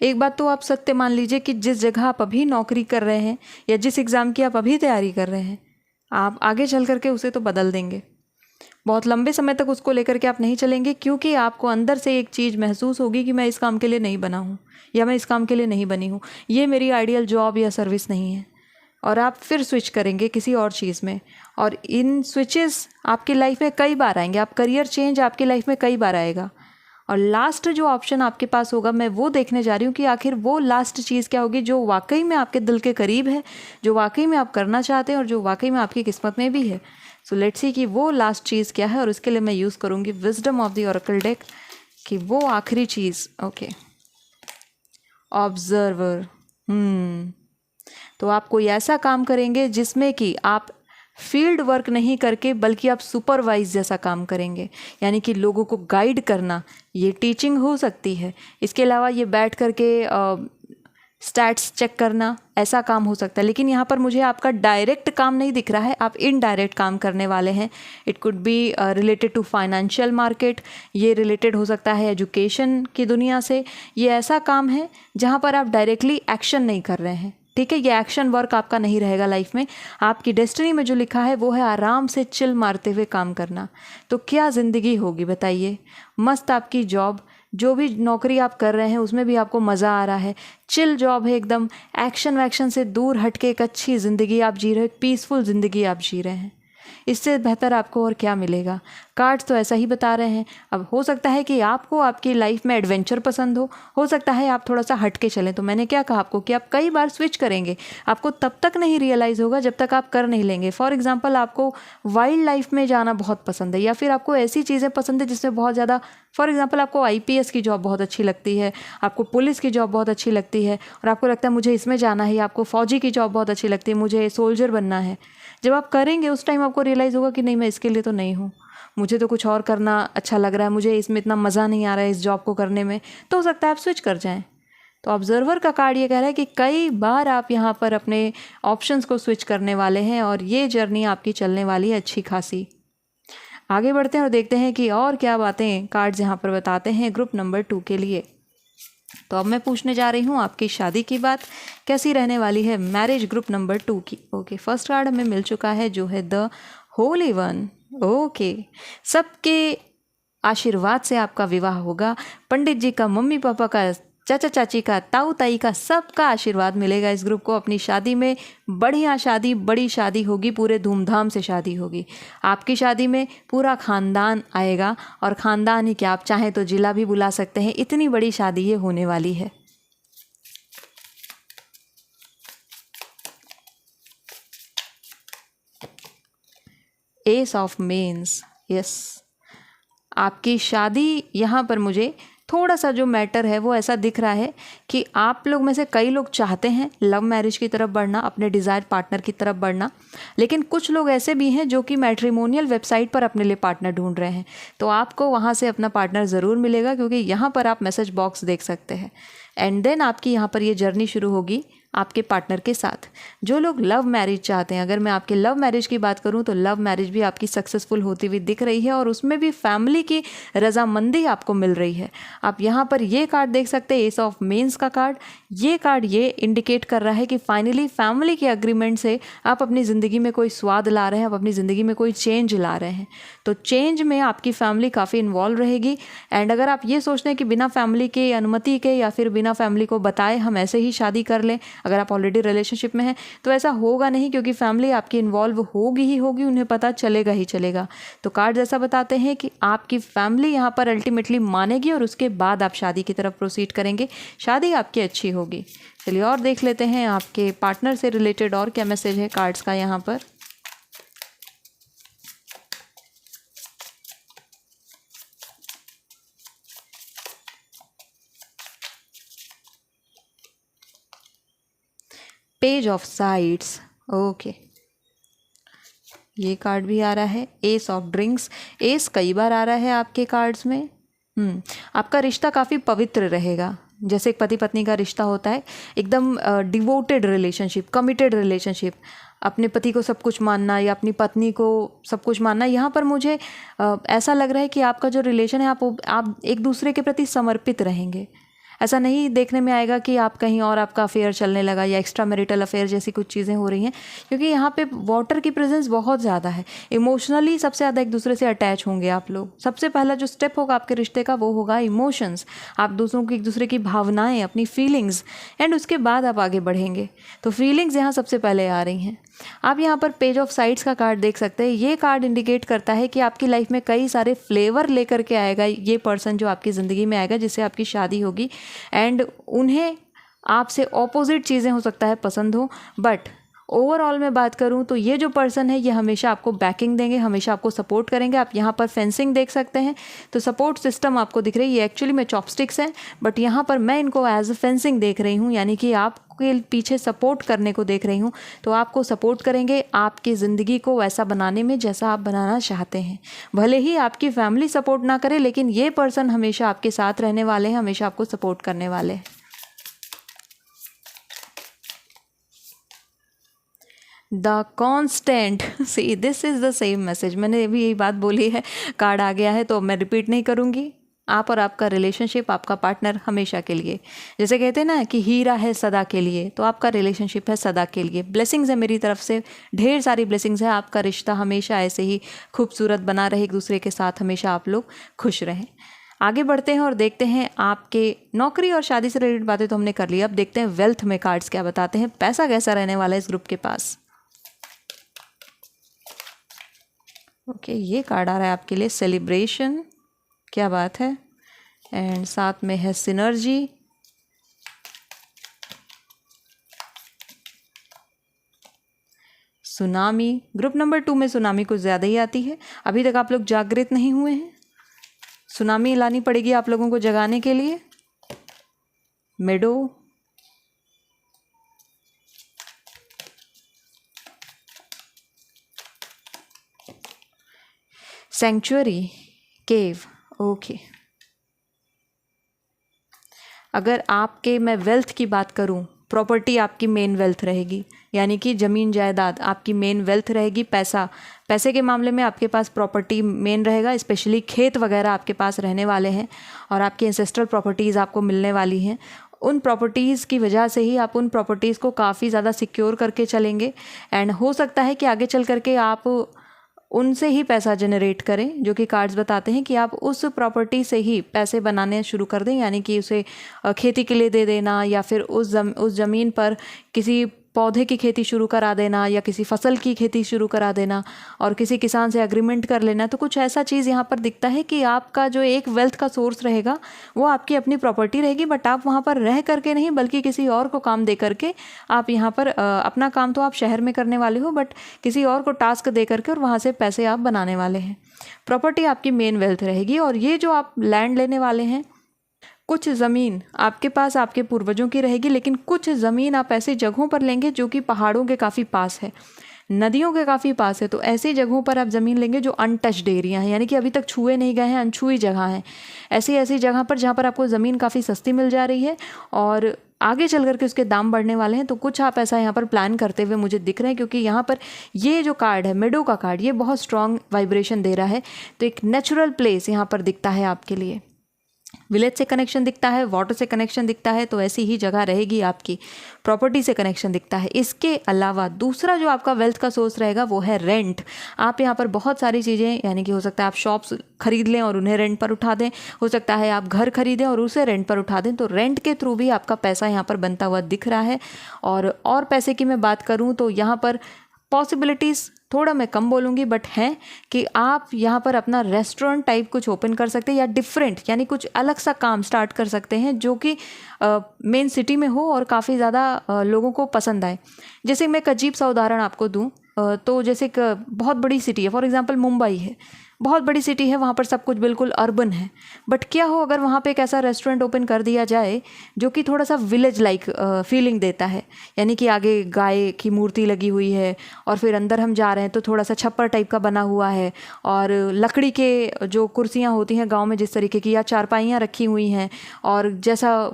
[SPEAKER 1] एक बात तो आप सत्य मान लीजिए कि जिस जगह आप अभी नौकरी कर रहे हैं या जिस एग्ज़ाम की आप अभी तैयारी कर रहे हैं, आप आगे चल करके उसे तो बदल देंगे। बहुत लंबे समय तक उसको लेकर के आप नहीं चलेंगे, क्योंकि आपको अंदर से एक चीज़ महसूस होगी कि मैं इस काम के लिए नहीं बना हूँ या मैं इस काम के लिए नहीं बनी हूँ, ये मेरी आइडियल जॉब या सर्विस नहीं है। और आप फिर स्विच करेंगे किसी और चीज़ में, और इन स्विचेस आपकी लाइफ में कई बार आएंगे। आप करियर चेंज आपकी लाइफ में कई बार आएगा। और लास्ट जो ऑप्शन आपके पास होगा, मैं वो देखने जा रही हूँ कि आखिर वो लास्ट चीज़ क्या होगी जो वाकई में आपके दिल के करीब है, जो वाकई में आप करना चाहते हैं और जो वाकई में आपकी किस्मत में भी है। सो लेट्स सी कि वो लास्ट चीज़ क्या है, और उसके लिए मैं यूज़ करूँगी wisdom of the Oracle deck कि वो आखिरी चीज़। Okay, observer. तो आप कोई ऐसा काम करेंगे जिसमें कि आप फील्ड वर्क नहीं करके बल्कि आप सुपरवाइज जैसा काम करेंगे, यानी कि लोगों को गाइड करना। ये टीचिंग हो सकती है, इसके अलावा ये बैठ करके स्टैट्स चेक करना, ऐसा काम हो सकता है। लेकिन यहाँ पर मुझे आपका डायरेक्ट काम नहीं दिख रहा है, आप इनडायरेक्ट काम करने वाले हैं। It could be related to financial market, ये रिलेटेड हो सकता है एजुकेशन की दुनिया से। ये ऐसा काम है जहाँ पर आप डायरेक्टली एक्शन नहीं कर रहे हैं, ठीक है। ये एक्शन वर्क आपका नहीं रहेगा लाइफ में। आपकी डेस्टिनी में जो लिखा है वो है आराम से चिल मारते हुए काम करना। तो क्या ज़िंदगी होगी बताइए। मस्त आपकी जॉब, जो भी नौकरी आप कर रहे हैं उसमें भी आपको मज़ा आ रहा है, चिल जॉब है एकदम, एक्शन वैक्शन से दूर हट के एक अच्छी ज़िंदगी आप जी रहे हो, एक पीसफुल ज़िंदगी आप जी रहे हैं। इससे बेहतर आपको और क्या मिलेगा। कार्ड्स तो ऐसा ही बता रहे हैं। अब हो सकता है कि आपको आपकी लाइफ में एडवेंचर पसंद हो सकता है आप थोड़ा सा हट के चलें। तो मैंने क्या कहा आपको कि आप कई बार स्विच करेंगे, आपको तब तक नहीं रियलाइज़ होगा जब तक आप कर नहीं लेंगे। फॉर एग्जांपल, आपको वाइल्ड लाइफ में जाना बहुत पसंद है, या फिर आपको ऐसी चीज़ें पसंद है जिसमें बहुत ज़्यादा, फॉर एग्जांपल आपको IPS की जॉब बहुत अच्छी लगती है, आपको पुलिस की जॉब बहुत अच्छी लगती है और आपको लगता है मुझे इसमें जाना है, या आपको फ़ौजी की जॉब बहुत अच्छी लगती है, मुझे सोल्जर बनना है। जब आप करेंगे उस टाइम आपको रियलाइज़ होगा कि नहीं, मैं इसके लिए तो नहीं हूँ, मुझे तो कुछ और करना अच्छा लग रहा है, मुझे इसमें इतना मज़ा नहीं आ रहा है इस जॉब को करने में। तो हो सकता है आप स्विच कर जाएं। तो ऑब्जर्वर का कार्ड ये कह रहा है कि कई बार आप यहाँ पर अपने ऑप्शंस को स्विच करने वाले हैं और ये जर्नी आपकी चलने वाली है अच्छी खासी। आगे बढ़ते हैं और देखते हैं कि और क्या बातें कार्ड्स यहाँ पर बताते हैं ग्रुप नंबर 2 के लिए। तो अब मैं पूछने जा रही हूँ आपकी शादी की बात कैसी रहने वाली है, मैरिज ग्रुप नंबर 2 की। ओके, फर्स्ट कार्ड हमें मिल चुका है जो है द होली वन। ओके, सबके आशीर्वाद से आपका विवाह होगा। पंडित जी का, मम्मी पापा का, चाचा चाची का, ताऊ ताई का, सबका आशीर्वाद मिलेगा इस ग्रुप को अपनी शादी में। बढ़िया शादी, बड़ी शादी होगी, पूरे धूमधाम से शादी होगी। आपकी शादी में पूरा ख़ानदान आएगा, और ख़ानदान ही क्या, आप चाहें तो जिला भी बुला सकते हैं, इतनी बड़ी शादी ये होने वाली है। Ace of men's, yes. आपकी शादी यहाँ पर मुझे थोड़ा सा जो मैटर है वो ऐसा दिख रहा है कि आप लोग में से कई लोग चाहते हैं लव मैरिज की तरफ बढ़ना, अपने डिज़ायर पार्टनर की तरफ बढ़ना, लेकिन कुछ लोग ऐसे भी हैं जो कि मैट्रिमोनियल वेबसाइट पर अपने लिए पार्टनर ढूंढ रहे हैं। तो आपको वहाँ से अपना पार्टनर ज़रूर मिलेगा, क्योंकि यहाँ पर आप मैसेज बॉक्स देख सकते हैं। एंड देन आपकी यहाँ पर ये जर्नी शुरू होगी आपके पार्टनर के साथ। जो लोग लव मैरिज चाहते हैं, अगर मैं आपके लव मैरिज की बात करूं तो लव मैरिज भी आपकी सक्सेसफुल होती हुई दिख रही है और उसमें भी फैमिली की रजामंदी आपको मिल रही है। आप यहाँ पर ये कार्ड देख सकते हैं, एस ऑफ मेंस का कार्ड। ये कार्ड ये इंडिकेट कर रहा है कि फाइनली फैमिली के अग्रीमेंट से आप अपनी ज़िंदगी में कोई स्वाद ला रहे हैं, आप अपनी ज़िंदगी में कोई चेंज ला रहे हैं। तो चेंज में आपकी फैमिली काफ़ी इन्वॉल्व रहेगी। एंड अगर आप ये सोचते हैं कि बिना फैमिली के अनुमति के या फिर बिना फैमिली को बताए हम ऐसे ही शादी कर लें, अगर आप ऑलरेडी रिलेशनशिप में हैं, तो ऐसा होगा नहीं, क्योंकि फैमिली आपकी इन्वॉल्व होगी ही होगी, उन्हें पता चलेगा ही चलेगा। तो कार्ड ऐसा बताते हैं कि आपकी फैमिली यहाँ पर अल्टीमेटली मानेगी और उसके बाद आप शादी की तरफ प्रोसीड करेंगे, शादी आपकी अच्छी होगी। चलिए और देख लेते हैं आपके पार्टनर से रिलेटेड और क्या मैसेज है कार्ड्स का यहाँ पर। पेज ऑफ साइड्स, ओके, ये कार्ड भी आ रहा है। एस ऑफ ड्रिंक्स, एस कई बार आ रहा है आपके कार्ड्स में। आपका रिश्ता काफ़ी पवित्र रहेगा, जैसे एक पति पत्नी का रिश्ता होता है, एकदम डिवोटेड रिलेशनशिप, कमिटेड रिलेशनशिप। अपने पति को सब कुछ मानना या अपनी पत्नी को सब कुछ मानना। यहाँ पर मुझे ऐसा लग रहा है कि आपका जो रिलेशन है, आप एक दूसरे के प्रति समर्पित रहेंगे। ऐसा नहीं देखने में आएगा कि आप कहीं और आपका अफेयर चलने लगा या एक्स्ट्रा मैरिटल अफेयर जैसी कुछ चीज़ें हो रही हैं, क्योंकि यहाँ पे वाटर की प्रेजेंस बहुत ज़्यादा है। इमोशनली सबसे ज़्यादा एक दूसरे से अटैच होंगे आप लोग। सबसे पहला जो स्टेप होगा आपके रिश्ते का वो होगा इमोशंस, आप दूसरों की एक दूसरे की भावनाएं, अपनी फीलिंग्स, एंड उसके बाद आप आगे बढ़ेंगे। तो फीलिंग्स यहाँ सबसे पहले आ रही हैं। आप यहाँ पर पेज ऑफ साइड्स का कार्ड देख सकते हैं। ये कार्ड इंडिकेट करता है कि आपकी लाइफ में कई सारे फ्लेवर लेकर के आएगा ये पर्सन जो आपकी ज़िंदगी में आएगा, जिससे आपकी शादी होगी। एंड उन्हें आपसे ऑपोजिट चीज़ें हो सकता है पसंद हो, बट ओवरऑल मैं बात करूं तो ये जो पर्सन है ये हमेशा आपको बैकिंग देंगे, हमेशा आपको सपोर्ट करेंगे। आप यहाँ पर फेंसिंग देख सकते हैं, तो सपोर्ट सिस्टम आपको दिख रही है। ये एक्चुअली में चॉपस्टिक्स हैं, बट यहाँ पर मैं इनको एज अ फेंसिंग देख रही हूँ, यानी कि आपके पीछे सपोर्ट करने को देख रही हूँ। तो आपको सपोर्ट करेंगे आपकी ज़िंदगी को वैसा बनाने में जैसा आप बनाना चाहते हैं। भले ही आपकी फैमिली सपोर्ट ना करे, लेकिन ये पर्सन हमेशा आपके साथ रहने वाले हैं, हमेशा आपको सपोर्ट करने वाले हैं। The constant, see this is the same message. मैंने अभी यही बात बोली है, कार्ड आ गया है तो मैं रिपीट नहीं करूँगी। आप और आपका रिलेशनशिप, आपका पार्टनर हमेशा के लिए, जैसे कहते हैं ना कि हीरा है सदा के लिए, तो आपका रिलेशनशिप है सदा के लिए। ब्लेसिंग्स है मेरी तरफ से, ढेर सारी ब्लेसिंग्स है। आपका रिश्ता हमेशा ऐसे ही खूबसूरत बना रहे, एक दूसरे के साथ हमेशा आप लोग खुश रहें। आगे बढ़ते हैं और देखते हैं आपके नौकरी और शादी से रिलेटेड बातें तो हमने कर ली। अब देखते हैं वेल्थ में कार्ड्स क्या बताते हैं, पैसा कैसा रहने वाला है इस ग्रुप के पास। ओके, ये कार्ड आ रहा है आपके लिए सेलिब्रेशन, क्या बात है। एंड साथ में है सिनर्जी, सुनामी। ग्रुप नंबर 2 में सुनामी कुछ ज़्यादा ही आती है। अभी तक आप लोग जागृत नहीं हुए हैं, सुनामी लानी पड़ेगी आप लोगों को जगाने के लिए। मेडो, सेंचुरी, केव, ओके। अगर आपके मैं वेल्थ की बात करूं, प्रॉपर्टी आपकी मेन वेल्थ रहेगी, यानी कि ज़मीन जायदाद आपकी मेन वेल्थ रहेगी। पैसे के मामले में आपके पास प्रॉपर्टी मेन रहेगा, स्पेशली खेत वगैरह आपके पास रहने वाले हैं और आपकी एंसेस्ट्रल प्रॉपर्टीज़ आपको मिलने वाली हैं। उन प्रॉपर्टीज़ की वजह से ही आप उन प्रॉपर्टीज़ को काफ़ी ज़्यादा सिक्योर करके चलेंगे। एंड हो सकता है कि आगे चल करके आप उनसे ही पैसा जनरेट करें, जो कि कार्ड्स बताते हैं कि आप उस प्रॉपर्टी से ही पैसे बनाने शुरू कर दें, यानी कि उसे खेती के लिए दे देना या फिर उस ज़मीन पर किसी पौधे की खेती शुरू करा देना या किसी फसल की खेती शुरू करा देना और किसी किसान से एग्रीमेंट कर लेना। तो कुछ ऐसा चीज़ यहाँ पर दिखता है कि आपका जो एक वेल्थ का सोर्स रहेगा वो आपकी अपनी प्रॉपर्टी रहेगी, बट आप वहाँ पर रह करके नहीं बल्कि किसी और को काम दे करके आप यहाँ पर अपना काम तो आप शहर में करने वाले हो, बट किसी और को टास्क दे करके और वहाँ से पैसे आप बनाने वाले हैं। प्रॉपर्टी आपकी मेन वेल्थ रहेगी। और ये जो आप लैंड लेने वाले हैं, कुछ ज़मीन आपके पास आपके पूर्वजों की रहेगी, लेकिन कुछ ज़मीन आप ऐसी जगहों पर लेंगे जो कि पहाड़ों के काफ़ी पास है। नदियों के काफ़ी पास है, तो ऐसी जगहों पर आप ज़मीन लेंगे जो अनटच्ड एरिया हैं, यानी कि अभी तक छुए नहीं गए हैं, अनछुई जगह हैं। ऐसी ऐसी जगह पर जहाँ पर आपको ज़मीन काफ़ी सस्ती मिल जा रही है और आगे चल करके उसके दाम बढ़ने वाले हैं। तो कुछ आप ऐसा यहाँ पर प्लान करते हुए मुझे दिख रहे हैं, क्योंकि यहाँ पर ये जो कार्ड है मेडो का कार्ड, ये बहुत स्ट्रॉन्ग वाइब्रेशन दे रहा है। तो एक नेचुरल प्लेस यहाँ पर दिखता है आपके लिए, विलेज से कनेक्शन दिखता है, वाटर से कनेक्शन दिखता है, तो ऐसी ही जगह रहेगी आपकी। प्रॉपर्टी से कनेक्शन दिखता है। इसके अलावा दूसरा जो आपका वेल्थ का सोर्स रहेगा वो है रेंट। आप यहाँ पर बहुत सारी चीज़ें, यानी कि हो सकता है आप शॉप्स खरीद लें और उन्हें रेंट पर उठा दें, हो सकता है आप घर खरीदें और उसे रेंट पर उठा दें, तो रेंट के थ्रू भी आपका पैसा यहाँ पर बनता हुआ दिख रहा है। और पैसे की मैं बात करूँ तो यहाँ पर पॉसिबिलिटीज़ थोड़ा मैं कम बोलूँगी, बट हैं कि आप यहाँ पर अपना रेस्टोरेंट टाइप कुछ ओपन कर सकते हैं, या डिफरेंट यानी कुछ अलग सा काम स्टार्ट कर सकते हैं जो कि मेन सिटी में हो और काफ़ी ज़्यादा लोगों को पसंद आए। जैसे मैं एक अजीब सा उदाहरण आपको दूँ, तो जैसे एक बहुत बड़ी सिटी है, फॉर एग्जांपल मुंबई है, बहुत बड़ी सिटी है, वहाँ पर सब कुछ बिल्कुल अर्बन है, बट क्या हो अगर वहाँ पे एक ऐसा रेस्टोरेंट ओपन कर दिया जाए जो कि थोड़ा सा विलेज लाइक फीलिंग देता है, यानी कि आगे गाय की मूर्ति लगी हुई है और फिर अंदर हम जा रहे हैं तो थोड़ा सा छप्पर टाइप का बना हुआ है, और लकड़ी के जो कुर्सियाँ होती हैं गाँव में जिस तरीके की, या चारपाइयाँ रखी हुई हैं, और जैसा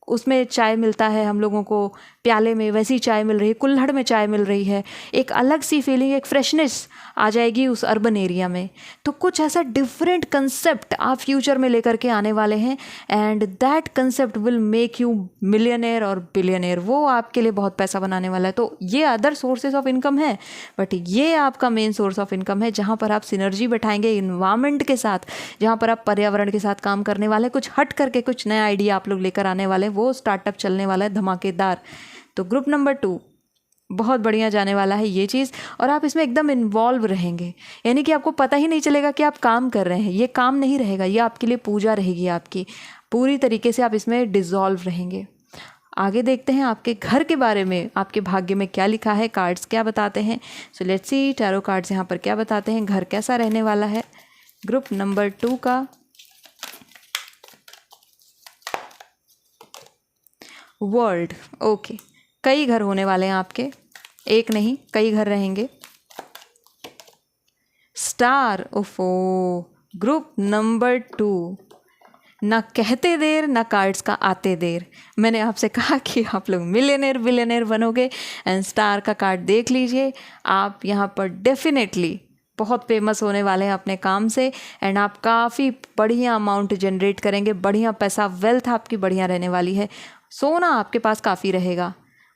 [SPEAKER 1] उसमें चाय मिलता है हम लोगों को प्याले में, वैसी चाय मिल रही है, कुल्हड़ में चाय मिल रही है, एक अलग सी फीलिंग, एक फ्रेशनेस आ जाएगी उस अर्बन एरिया में। तो कुछ ऐसा डिफरेंट कंसेप्ट आप फ्यूचर में लेकर के आने वाले हैं, and that concept will make you millionaire और बिलियनेयर। वो आपके लिए बहुत पैसा बनाने वाला है। तो ये अदर सोर्सेज ऑफ इनकम है, बट ये आपका मेन सोर्स ऑफ इनकम है, जहाँ पर आप सिनर्जी बैठाएंगे इन्वायरमेंट के साथ, जहाँ पर आप पर्यावरण के साथ काम करने वाले, कुछ हट करके कुछ नया आइडिया आप लोग लेकर आने वाले, वो स्टार्टअप चलने वाला है धमाकेदार। तो ग्रुप नंबर 2 बहुत बढ़िया जाने वाला है ये चीज़, और आप इसमें एकदम इन्वॉल्व रहेंगे, यानी कि आपको पता ही नहीं चलेगा कि आप काम कर रहे हैं। ये काम नहीं रहेगा, ये आपके लिए पूजा रहेगी आपकी, पूरी तरीके से आप इसमें डिज़ोल्व रहेंगे। आगे देखते हैं आपके घर के बारे में, आपके भाग्य में क्या लिखा है, कार्ड्स क्या बताते हैं। So let's see tarot cards यहाँ पर क्या बताते हैं, घर कैसा रहने वाला है ग्रुप नंबर 2 का। वर्ल्ड, ओके, कई घर होने वाले हैं आपके, एक नहीं कई घर रहेंगे। स्टार, ओफो, ग्रुप नंबर 2, ना कहते देर ना कार्ड्स का आते देर। मैंने आपसे कहा कि आप लोग मिलियनेयर बिलियनेयर बनोगे, एंड स्टार का कार्ड देख लीजिए। आप यहाँ पर डेफिनेटली बहुत फेमस होने वाले हैं अपने काम से, एंड आप काफ़ी बढ़िया अमाउंट जनरेट करेंगे, बढ़िया पैसा, वेल्थ आपकी बढ़िया रहने वाली है। सोना आपके पास काफ़ी रहेगा।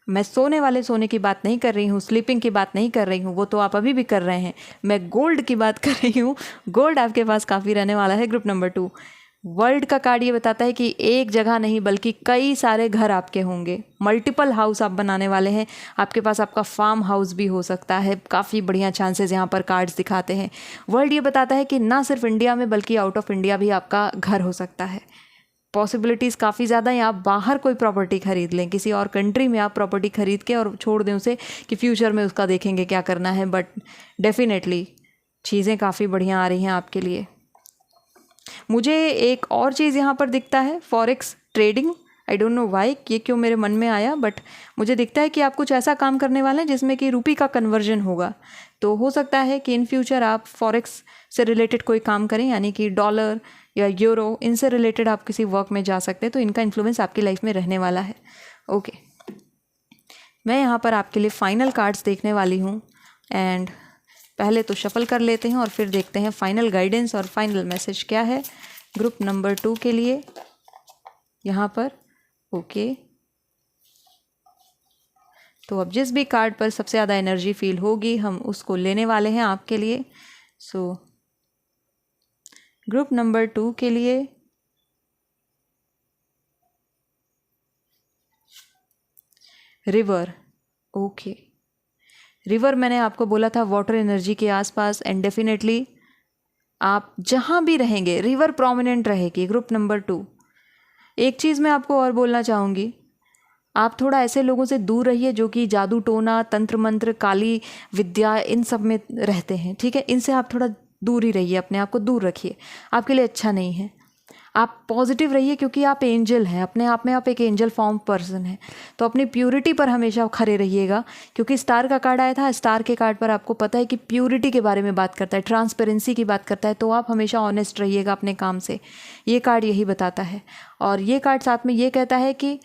[SPEAKER 1] मैं सोने वाले सोने की बात नहीं कर रही हूँ, स्लीपिंग की बात नहीं कर रही हूँ, वो तो आप अभी भी कर रहे हैं। मैं गोल्ड की बात कर रही हूँ, गोल्ड आपके पास काफ़ी रहने वाला है ग्रुप नंबर 2। वर्ल्ड का कार्ड ये बताता है कि एक जगह नहीं बल्कि कई सारे घर आपके होंगे, मल्टीपल हाउस आप बनाने वाले हैं। आपके पास आपका फार्म हाउस भी हो सकता है, काफ़ी बढ़िया चांसेस यहाँ पर कार्ड्स दिखाते हैं। वर्ल्ड ये बताता है कि ना सिर्फ इंडिया में बल्कि आउट ऑफ इंडिया भी आपका घर हो सकता है। पॉसिबिलिटीज़ काफ़ी ज़्यादा हैं। आप बाहर कोई प्रॉपर्टी खरीद लें, किसी और कंट्री में आप प्रॉपर्टी खरीद के और छोड़ दें उसे कि फ्यूचर में उसका देखेंगे क्या करना है, बट डेफिनेटली चीज़ें काफ़ी बढ़िया आ रही हैं आपके लिए। मुझे एक और चीज़ यहाँ पर दिखता है, forex trading. I don't know why, ये क्यों मेरे मन में आया, बट मुझे दिखता है कि आप कुछ ऐसा काम करने वाले हैं जिसमें कि रुपये का कन्वर्जन होगा। तो हो सकता है कि इन फ्यूचर आप फॉरेक्स से रिलेटेड कोई काम करें, यानी कि डॉलर या यूरो, इनसे रिलेटेड आप किसी वर्क में जा सकते हैं। तो इनका इन्फ्लुएंस आपकी लाइफ में रहने वाला है। ओके, मैं यहाँ पर आपके लिए फाइनल कार्ड्स देखने वाली हूँ, एंड पहले तो शफल कर लेते हैं और फिर देखते हैं फाइनल गाइडेंस और फाइनल मैसेज क्या है ग्रुप नंबर 2 के लिए यहाँ पर। ओके, तो अब जिस भी कार्ड पर सबसे ज़्यादा एनर्जी फील होगी हम उसको लेने वाले हैं आपके लिए। सो ग्रुप नंबर 2 के लिए रिवर। ओके, रिवर मैंने आपको बोला था वाटर एनर्जी के आसपास, एंड डेफिनेटली आप जहाँ भी रहेंगे रिवर प्रोमिनेंट रहेगी ग्रुप नंबर 2। एक चीज़ मैं आपको और बोलना चाहूँगी, आप थोड़ा ऐसे लोगों से दूर रहिए जो कि जादू टोना, तंत्र मंत्र, काली विद्या, इन सब में रहते हैं, ठीक है। इनसे आप थोड़ा दूर ही रहिए, अपने आप को दूर रखिए, आपके लिए अच्छा नहीं है। आप पॉजिटिव रहिए क्योंकि आप एंजल हैं, अपने आप में आप एक एंजल फॉर्म पर्सन हैं। तो अपनी प्योरिटी पर हमेशा खड़े रहिएगा, क्योंकि स्टार का कार्ड आया था। स्टार के कार्ड पर आपको पता है कि प्योरिटी के बारे में बात करता है, ट्रांसपेरेंसी की बात करता है। तो आप हमेशा ऑनेस्ट रहिएगा अपने काम से, ये कार्ड यही बताता है। और ये कार्ड साथ में ये कहता है कि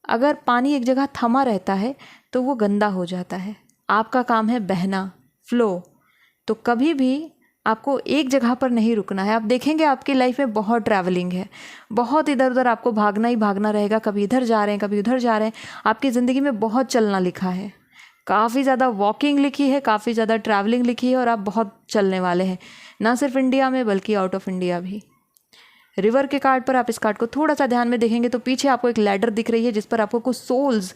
[SPEAKER 1] अगर पानी एक जगह थमा रहता है तो वो गंदा हो जाता है। आपका काम है बहना, फ्लो। तो कभी भी आपको एक जगह पर नहीं रुकना है। आप देखेंगे आपकी लाइफ में बहुत ट्रैवलिंग है, बहुत इधर उधर आपको भागना ही भागना रहेगा। कभी इधर जा रहे हैं, कभी उधर जा रहे हैं। आपकी ज़िंदगी में बहुत चलना लिखा है, काफ़ी ज़्यादा वॉकिंग लिखी है, काफ़ी ज़्यादा ट्रैवलिंग लिखी है। और आप बहुत चलने वाले हैं, ना सिर्फ इंडिया में बल्कि आउट ऑफ इंडिया भी। रिवर के कार्ड पर आप इस कार्ड को थोड़ा सा ध्यान में देखेंगे तो पीछे आपको एक लैडर दिख रही है जिस पर आपको कुछ सोल्स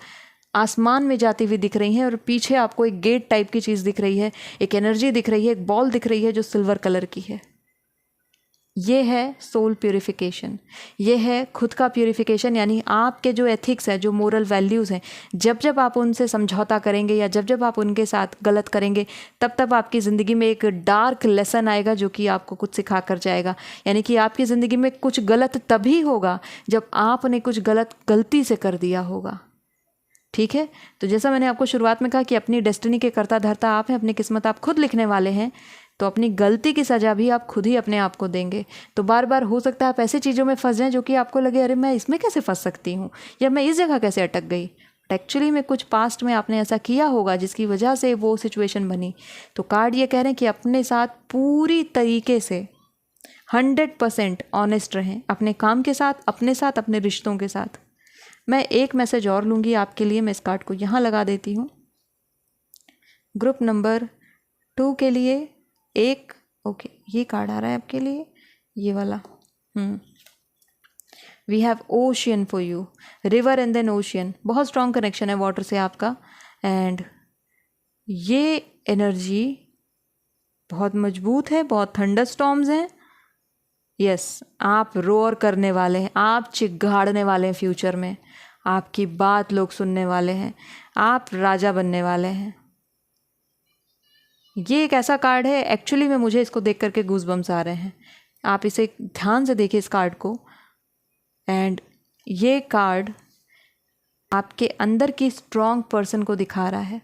[SPEAKER 1] आसमान में जाती हुई दिख रही हैं। और पीछे आपको एक गेट टाइप की चीज़ दिख रही है, एक एनर्जी दिख रही है, एक बॉल दिख रही है जो सिल्वर कलर की है। ये है सोल प्यूरिफिकेशन, ये है खुद का प्यूरिफिकेशन। यानी आपके जो एथिक्स है, जो मोरल वैल्यूज़ हैं, जब जब आप उनसे समझौता करेंगे या जब जब आप उनके साथ गलत करेंगे, तब तब आपकी ज़िंदगी में एक डार्क लेसन आएगा जो कि आपको कुछ सिखा कर जाएगा। यानी कि आपकी ज़िंदगी में कुछ गलत तभी होगा जब आपने कुछ गलत गलती से कर दिया होगा। ठीक है, तो जैसा मैंने आपको शुरुआत में कहा कि अपनी डेस्टिनी के कर्ता धर्ता आप हैं, अपनी किस्मत आप खुद लिखने वाले हैं। तो अपनी गलती की सज़ा भी आप खुद ही अपने आप को देंगे। तो बार बार हो सकता है आप ऐसी चीज़ों में फंस जाएं जो कि आपको लगे अरे मैं इसमें कैसे फंस सकती हूँ, या मैं इस जगह कैसे अटक गई। बट एक्चुअली में कुछ पास्ट में आपने ऐसा किया होगा जिसकी वजह से वो सिचुएशन बनी। तो कार्ड ये कह रहे हैं कि अपने साथ पूरी तरीके से 100% ऑनेस्ट रहें, अपने काम के साथ, अपने साथ, अपने रिश्तों के साथ। मैं एक मैसेज और लूँगी आपके लिए। मैं इस कार्ड को यहाँ लगा देती हूँ। ग्रुप नंबर 2 के लिए एक, ओके, ये कार्ड आ रहा है आपके लिए, ये वाला। We have ocean for you, river and then ocean. बहुत स्ट्रॉन्ग कनेक्शन है वाटर से आपका। एंड ये एनर्जी बहुत मजबूत है, बहुत थंडर स्टॉर्म्स हैं। यस, आप रोर करने वाले हैं, आप चिघाड़ने वाले हैं फ्यूचर में, आपकी बात लोग सुनने वाले हैं, आप राजा बनने वाले हैं। ये एक ऐसा कार्ड है, एक्चुअली में मुझे इसको देख करके गूज़बम्स आ रहे हैं। आप इसे ध्यान से देखिए इस कार्ड को। एंड ये कार्ड आपके अंदर की स्ट्रॉन्ग पर्सन को दिखा रहा है।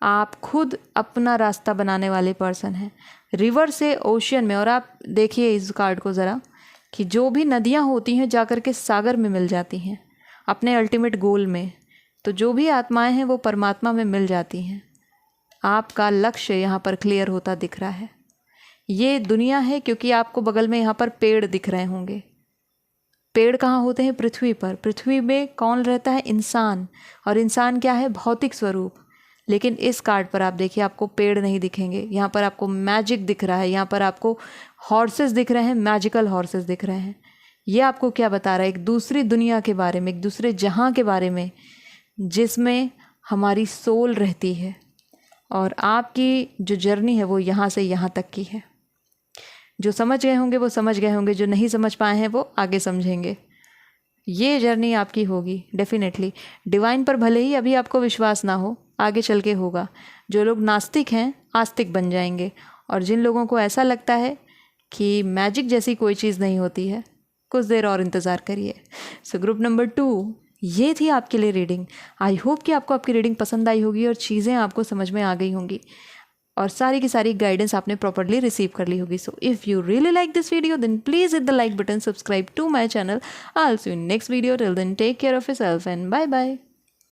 [SPEAKER 1] आप खुद अपना रास्ता बनाने वाले पर्सन हैं, रिवर से ओशियन में। और आप देखिए इस कार्ड को ज़रा कि जो भी नदियाँ होती हैं जाकर के सागर में मिल जाती हैं अपने अल्टीमेट गोल में। तो जो भी आत्माएं हैं वो परमात्मा में मिल जाती हैं। आपका लक्ष्य यहाँ पर क्लियर होता दिख रहा है। ये दुनिया है क्योंकि आपको बगल में यहाँ पर पेड़ दिख रहे होंगे। पेड़ कहाँ होते हैं? पृथ्वी पर। पृथ्वी में कौन रहता है? इंसान। और इंसान क्या है? भौतिक स्वरूप। लेकिन इस कार्ड पर आप देखिए आपको पेड़ नहीं दिखेंगे, यहाँ पर आपको मैजिक दिख रहा है, यहाँ पर आपको हॉर्सेस दिख रहे हैं, मैजिकल हॉर्सेस दिख रहे हैं। ये आपको क्या बता रहा है? एक दूसरी दुनिया के बारे में, एक दूसरे जहाँ के बारे में जिसमें हमारी सोल रहती है। और आपकी जो जर्नी है वो यहाँ से यहाँ तक की है। जो समझ गए होंगे वो समझ गए होंगे, जो नहीं समझ पाए हैं वो आगे समझेंगे। ये जर्नी आपकी होगी डेफिनेटली। डिवाइन पर भले ही अभी आपको विश्वास ना हो, आगे चल के होगा। जो लोग नास्तिक हैं आस्तिक बन जाएंगे। और जिन लोगों को ऐसा लगता है कि मैजिक जैसी कोई चीज़ नहीं होती है, कुछ देर और इंतज़ार करिए। सो ग्रुप नंबर 2, ये थी आपके लिए रीडिंग। आई होप कि आपको आपकी रीडिंग पसंद आई होगी और चीज़ें आपको समझ में आ गई होंगी और सारी की सारी गाइडेंस आपने प्रॉपर्ली रिसीव कर ली होगी। So if you really like this video then please hit the like button, subscribe to my channel. I will see you in next video. Till then take care of yourself and bye bye.